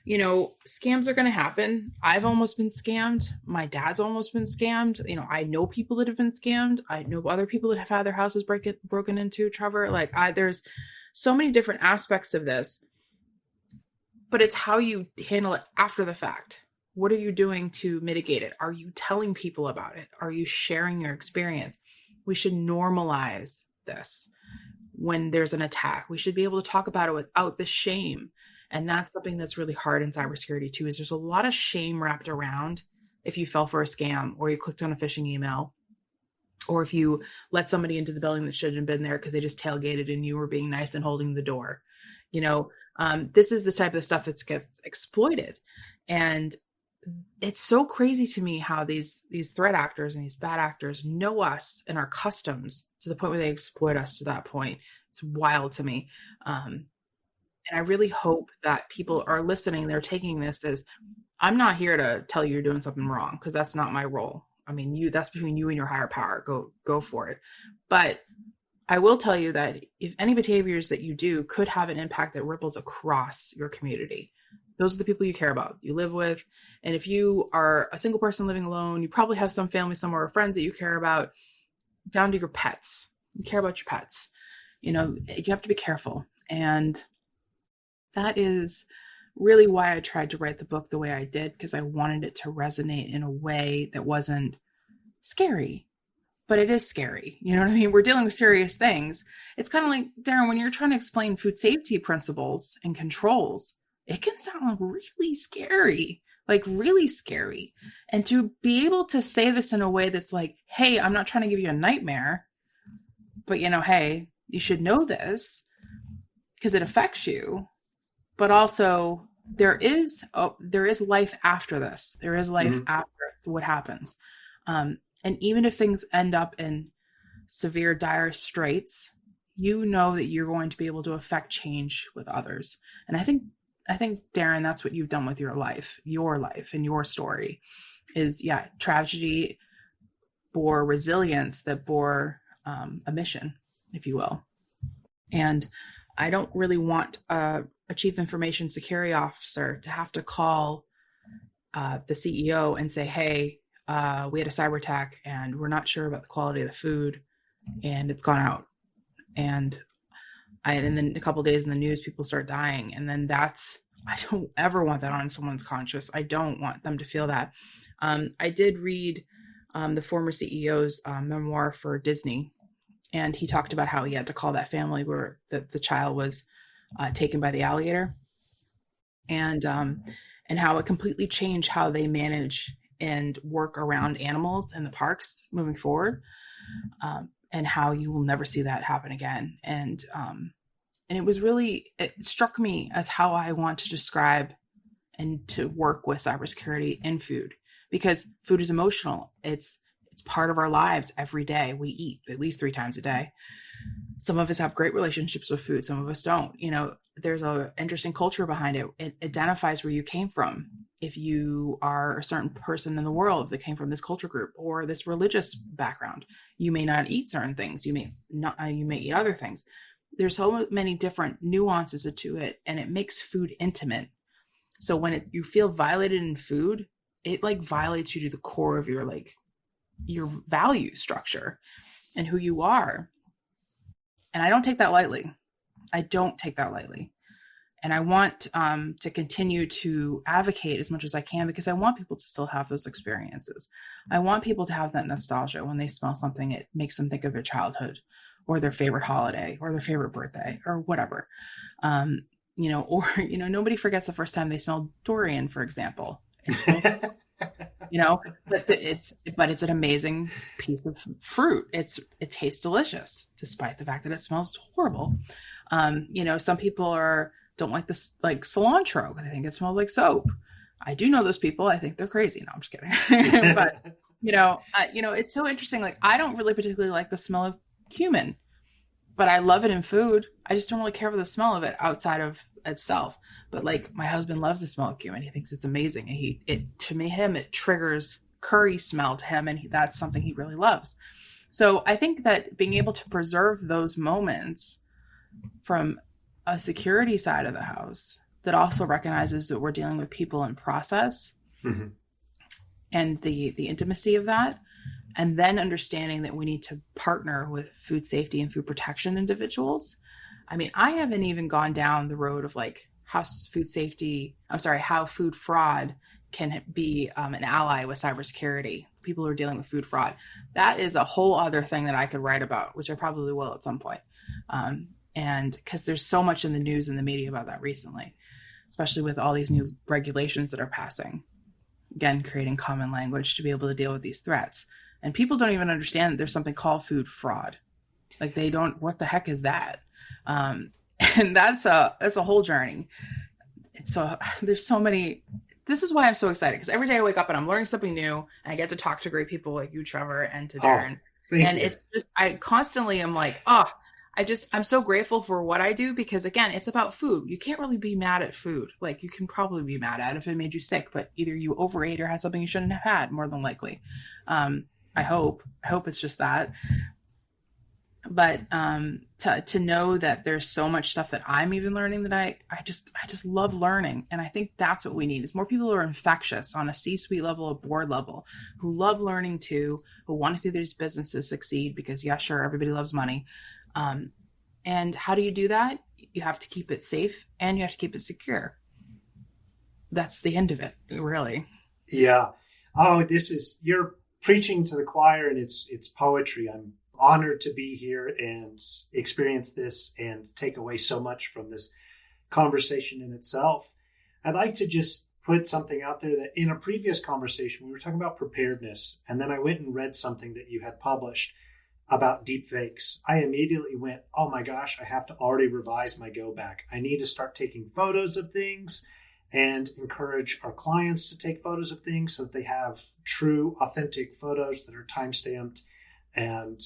scams are going to happen. I've almost been scammed. My dad's almost been scammed. I know people that have been scammed. I know other people that have had their houses broken into, Trevor. There's so many different aspects of this, but it's how you handle it after the fact. What are you doing to mitigate it? Are you telling people about it? Are you sharing your experience? We should normalize this. When there's an attack, we should be able to talk about it without the shame. And that's something that's really hard in cybersecurity too, is there's a lot of shame wrapped around if you fell for a scam, or you clicked on a phishing email, or if you let somebody into the building that shouldn't have been there because they just tailgated and you were being nice and holding the door. This is the type of stuff that gets exploited. And it's so crazy to me how these threat actors and these bad actors know us and our customs to the point where they exploit us to that point. It's wild to me. And I really hope that people are listening. They're taking this as, I'm not here to tell you you're doing something wrong, because that's not my role. I mean, that's between you and your higher power. Go for it. But I will tell you that if any behaviors that you do could have an impact that ripples across your community, those are the people you care about, you live with. And if you are a single person living alone, you probably have some family somewhere or friends that you care about, down to your pets. You care about your pets. You have to be careful. And that is really why I tried to write the book the way I did, because I wanted it to resonate in a way that wasn't scary, but it is scary. You know what I mean? We're dealing with serious things. It's kind of like, Darin, when you're trying to explain food safety principles and controls, it can sound really scary like really scary. And to be able to say this in a way that's like, hey, I'm not trying to give you a nightmare, but hey, you should know this because it affects you. But also there is life after this. There is life after what happens. And even if things end up in severe, dire straits, that you're going to be able to affect change with others. And I think, Darin, that's what you've done with your life and your story is, tragedy bore resilience that bore a mission, if you will. And I don't really want a chief information security officer to have to call the CEO and say, hey, we had a cyber attack and we're not sure about the quality of the food and it's gone out. And then a couple of days in the news, people start dying. And then I don't ever want that on someone's conscience. I don't want them to feel that. I did read the former CEO's memoir for Disney. And he talked about how he had to call that family where the child was taken by the alligator. And how it completely changed how they manage and work around animals in the parks moving forward. And how you will never see that happen again. And it struck me as how I want to describe and to work with cybersecurity in food, because food is emotional. It's part of our lives every day. We eat at least 3 times a day. Some of us have great relationships with food. Some of us don't. There's an interesting culture behind it. It identifies where you came from. If you are a certain person in the world that came from this culture group or this religious background, you may not eat certain things. You may eat other things. There's so many different nuances to it, and it makes food intimate. So when you feel violated in food, it like violates you to the core of your value structure and who you are. And I don't take that lightly. And I want to continue to advocate as much as I can, because I want people to still have those experiences. I want people to have that nostalgia when they smell something. It makes them think of their childhood or their favorite holiday or their favorite birthday or whatever. Nobody forgets the first time they smelled durian, for example. It smells, but it's an amazing piece of fruit. It tastes delicious, despite the fact that it smells horrible. Some people don't like this, like cilantro. I think it smells like soap. I do know those people. I think they're crazy. No, I'm just kidding. But it's so interesting. Like, I don't really particularly like the smell of cumin, but I love it in food. I just don't really care for the smell of it outside of itself. But like, my husband loves the smell of cumin. He thinks it's amazing. And it triggers curry smell to him. And that's something he really loves. So I think that being able to preserve those moments from a security side of the house that also recognizes that we're dealing with people and process and the intimacy of that. And then understanding that we need to partner with food safety and food protection individuals. I mean, I haven't even gone down the road of like how food fraud can be an ally with cybersecurity. People who are dealing with food fraud. That is a whole other thing that I could write about, which I probably will at some point. And because there's so much in the news and the media about that recently, especially with all these new regulations that are passing, again, creating common language to be able to deal with these threats. And people don't even understand that there's something called food fraud. Like, they don't, what the heck is that? And that's a whole journey. There's so many, this is why I'm so excited, because every day I wake up and I'm learning something new, and I get to talk to great people like you, Trevor, and to Darin. And it's just, I constantly am like, I'm so grateful for what I do, because again, it's about food. You can't really be mad at food. Like, you can probably be mad at it if it made you sick, but either you overate or had something you shouldn't have had, more than likely. I hope it's just that. But to know that there's so much stuff that I'm even learning that I just love learning. And I think that's what we need, is more people who are infectious on a C-suite level, a board level, who love learning too, who want to see these businesses succeed, because yeah, sure, everybody loves money. And how do you do that? You have to keep it safe and you have to keep it secure. That's the end of it, really. Yeah. Oh, you're preaching to the choir, and it's poetry. I'm honored to be here and experience this and take away so much from this conversation in itself. I'd like to just put something out there that in a previous conversation, we were talking about preparedness. And then I went and read something that you had published about deepfakes. I immediately went, oh my gosh, I have to already revise my go back. I need to start taking photos of things and encourage our clients to take photos of things so that they have true, authentic photos that are time-stamped. And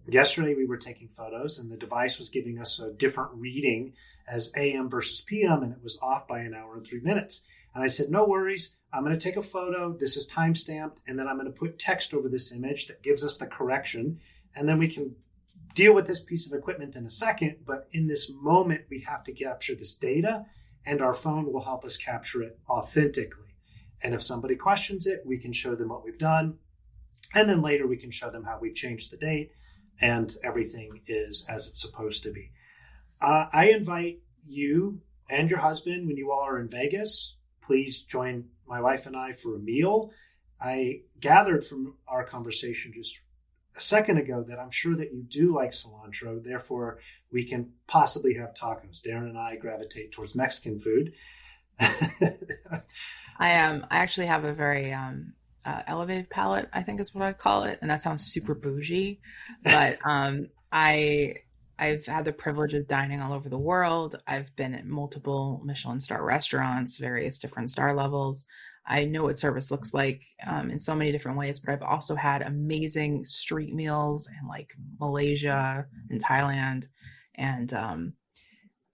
yesterday we were taking photos and the device was giving us a different reading as AM versus PM, and it was off by an hour and 3 minutes. And I said, no worries. I'm going to take a photo. This is time-stamped. And then I'm going to put text over this image that gives us the correction. And then we can deal with this piece of equipment in a second. But in this moment, we have to capture this data, and our phone will help us capture it authentically. And if somebody questions it, we can show them what we've done. And then later we can show them how we've changed the date and everything is as it's supposed to be. I invite you and your husband, when you all are in Vegas, please join my wife and I for a meal. I gathered from our conversation just a second ago that I'm sure that you do like cilantro. Therefore, we can possibly have tacos. Darin and I gravitate towards Mexican food. I actually have a very elevated palate, I think is what I'd call it, and that sounds super bougie. But I've had the privilege of dining all over the world. I've been at multiple Michelin star restaurants, various different star levels. I know what service looks like in so many different ways, but I've also had amazing street meals in like Malaysia and Thailand, and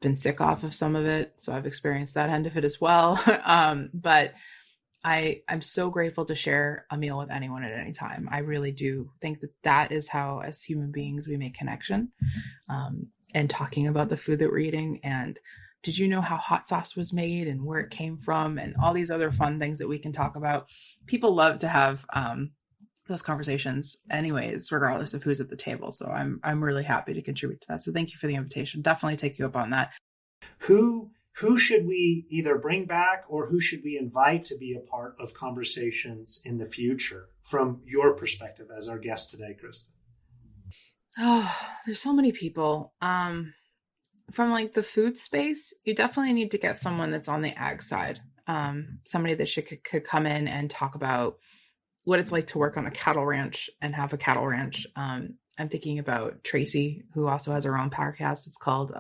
been sick off of some of it. So I've experienced that end of it as well. But I'm so grateful to share a meal with anyone at any time. I really do think that that is how, as human beings, we make connection, and talking about the food that we're eating. And did you know how hot sauce was made and where it came from and all these other fun things that we can talk about? People love to have those conversations anyways, regardless of who's at the table. So I'm really happy to contribute to that. So thank you for the invitation. Definitely take you up on that. Who should we either bring back or who should we invite to be a part of conversations in the future from your perspective as our guest today, Kristin? Oh, there's so many people. From like the food space, you definitely need to get someone that's on the ag side. Somebody that could come in and talk about what it's like to work on a cattle ranch and have a cattle ranch. I'm thinking about Tracy, who also has her own podcast. It's called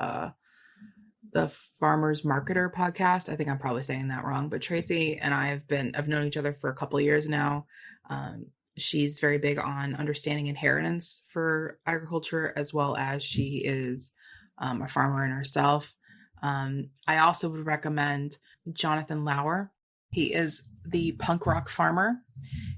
the Farmers Marketer podcast. I think I'm probably saying that wrong, but Tracy and I have known each other for a couple of years now. She's very big on understanding inheritance for agriculture, as well as she is a farmer in herself. I also would recommend Jonathan Lauer. He is the punk rock farmer.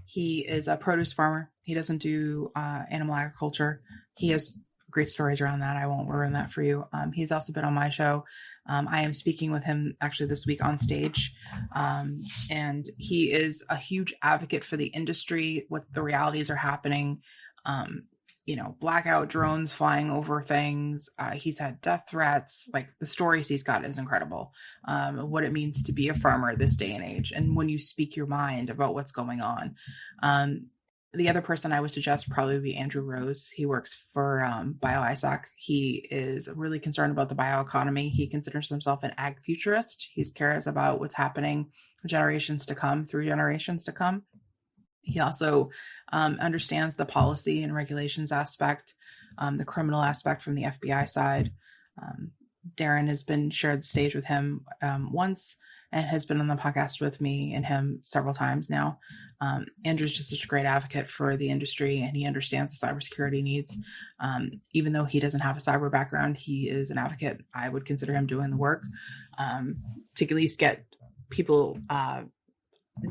He is a produce farmer. He doesn't do animal agriculture. He has great stories around that. I won't ruin that for you. He's also been on my show. I am speaking with him actually this week on stage. And he is a huge advocate for the industry, what the realities are happening. Blackout drones flying over things. He's had death threats. Like, the stories he's got is incredible. What it means to be a farmer this day and age. And when you speak your mind about what's going on. The other person I would suggest probably would be Andrew Rose. He works for BioISAC. He is really concerned about the bioeconomy. He considers himself an ag futurist. He cares about what's happening for generations to come, through generations to come. He also understands the policy and regulations aspect, the criminal aspect from the FBI side. Darin has been shared the stage with him once and has been on the podcast with me and him several times now. Andrew's just such a great advocate for the industry, and he understands the cybersecurity needs. Even though he doesn't have a cyber background, he is an advocate. I would consider him doing the work to at least get people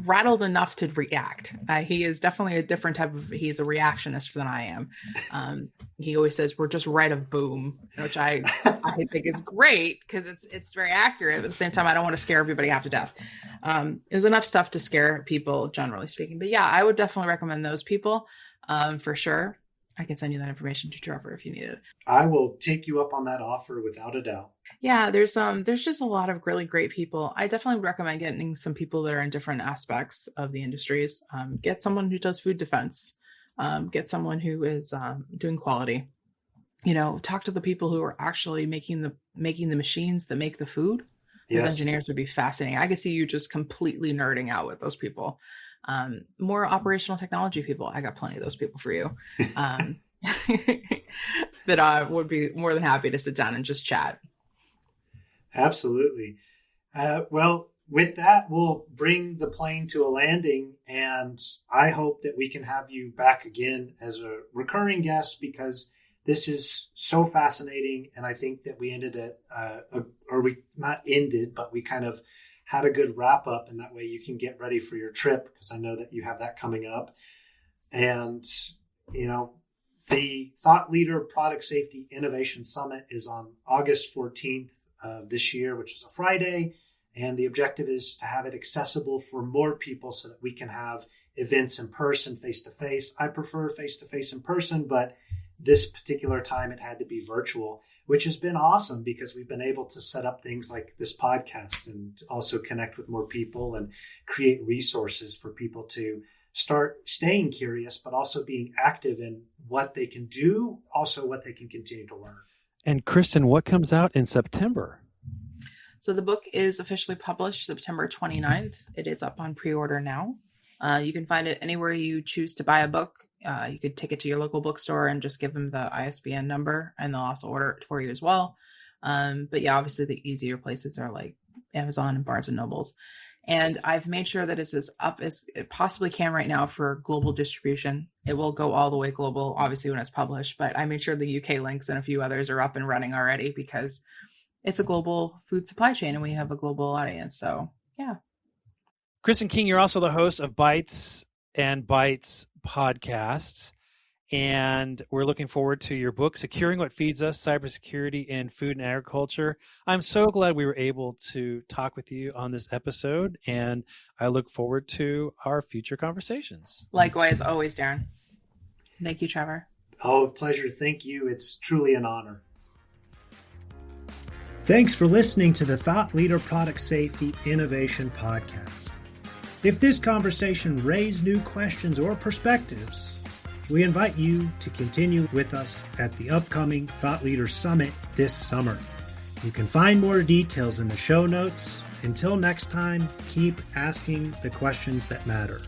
rattled enough to react. He is definitely a different type of, he's a reactionist than I am. He always says, we're just right of boom, which I think is great because it's very accurate. But at the same time, I don't want to scare everybody half to death. There's enough stuff to scare people, generally speaking. But yeah, I would definitely recommend those people for sure. I can send you that information to Trevor if you need it. I will take you up on that offer without a doubt. Yeah, there's just a lot of really great people. I definitely recommend getting some people that are in different aspects of the industries. Get someone who does food defense. Get someone who is doing quality. Talk to the people who are actually making the machines that make the food. Those Yes. engineers would be fascinating. I could see you just completely nerding out with those people. More operational technology people. I got plenty of those people for you. That I would be more than happy to sit down and just chat. Absolutely. Well, with that, we'll bring the plane to a landing, and I hope that we can have you back again as a recurring guest, because this is so fascinating. And I think that we ended it, or we not ended, but we kind of had a good wrap up, and that way you can get ready for your trip, because I know that you have that coming up. And, you know, the Thought Leader Product Safety Innovation Summit is on August 14th of this year, which is a Friday. And the objective is to have it accessible for more people so that we can have events in person, face-to-face. I prefer face-to-face in person, but this particular time it had to be virtual, which has been awesome because we've been able to set up things like this podcast and also connect with more people and create resources for people to start staying curious, but also being active in what they can do, also what they can continue to learn. And Kristin, what comes out in September? So the book is officially published September 29th. It is up on pre-order now. You can find it anywhere you choose to buy a book. You could take it to your local bookstore and just give them the ISBN number, and they'll also order it for you as well. But yeah, obviously the easier places are like Amazon and Barnes and Nobles. And I've made sure that it's as up as it possibly can right now for global distribution. It will go all the way global, obviously, when it's published. But I made sure the UK links and a few others are up and running already, because it's a global food supply chain and we have a global audience. So, yeah. Kristin King, you're also the host of Bites and Bites podcasts. And we're looking forward to your book, Securing What Feeds Us, Cybersecurity in Food and Agriculture. I'm so glad we were able to talk with you on this episode, and I look forward to our future conversations. Likewise, always, Darin. Thank you, Trevor. Oh, pleasure. Thank you. It's truly an honor. Thanks for listening to the Thought Leader Product Safety Innovation Podcast. If this conversation raised new questions or perspectives, we invite you to continue with us at the upcoming Thought Leader Summit this summer. You can find more details in the show notes. Until next time, keep asking the questions that matter.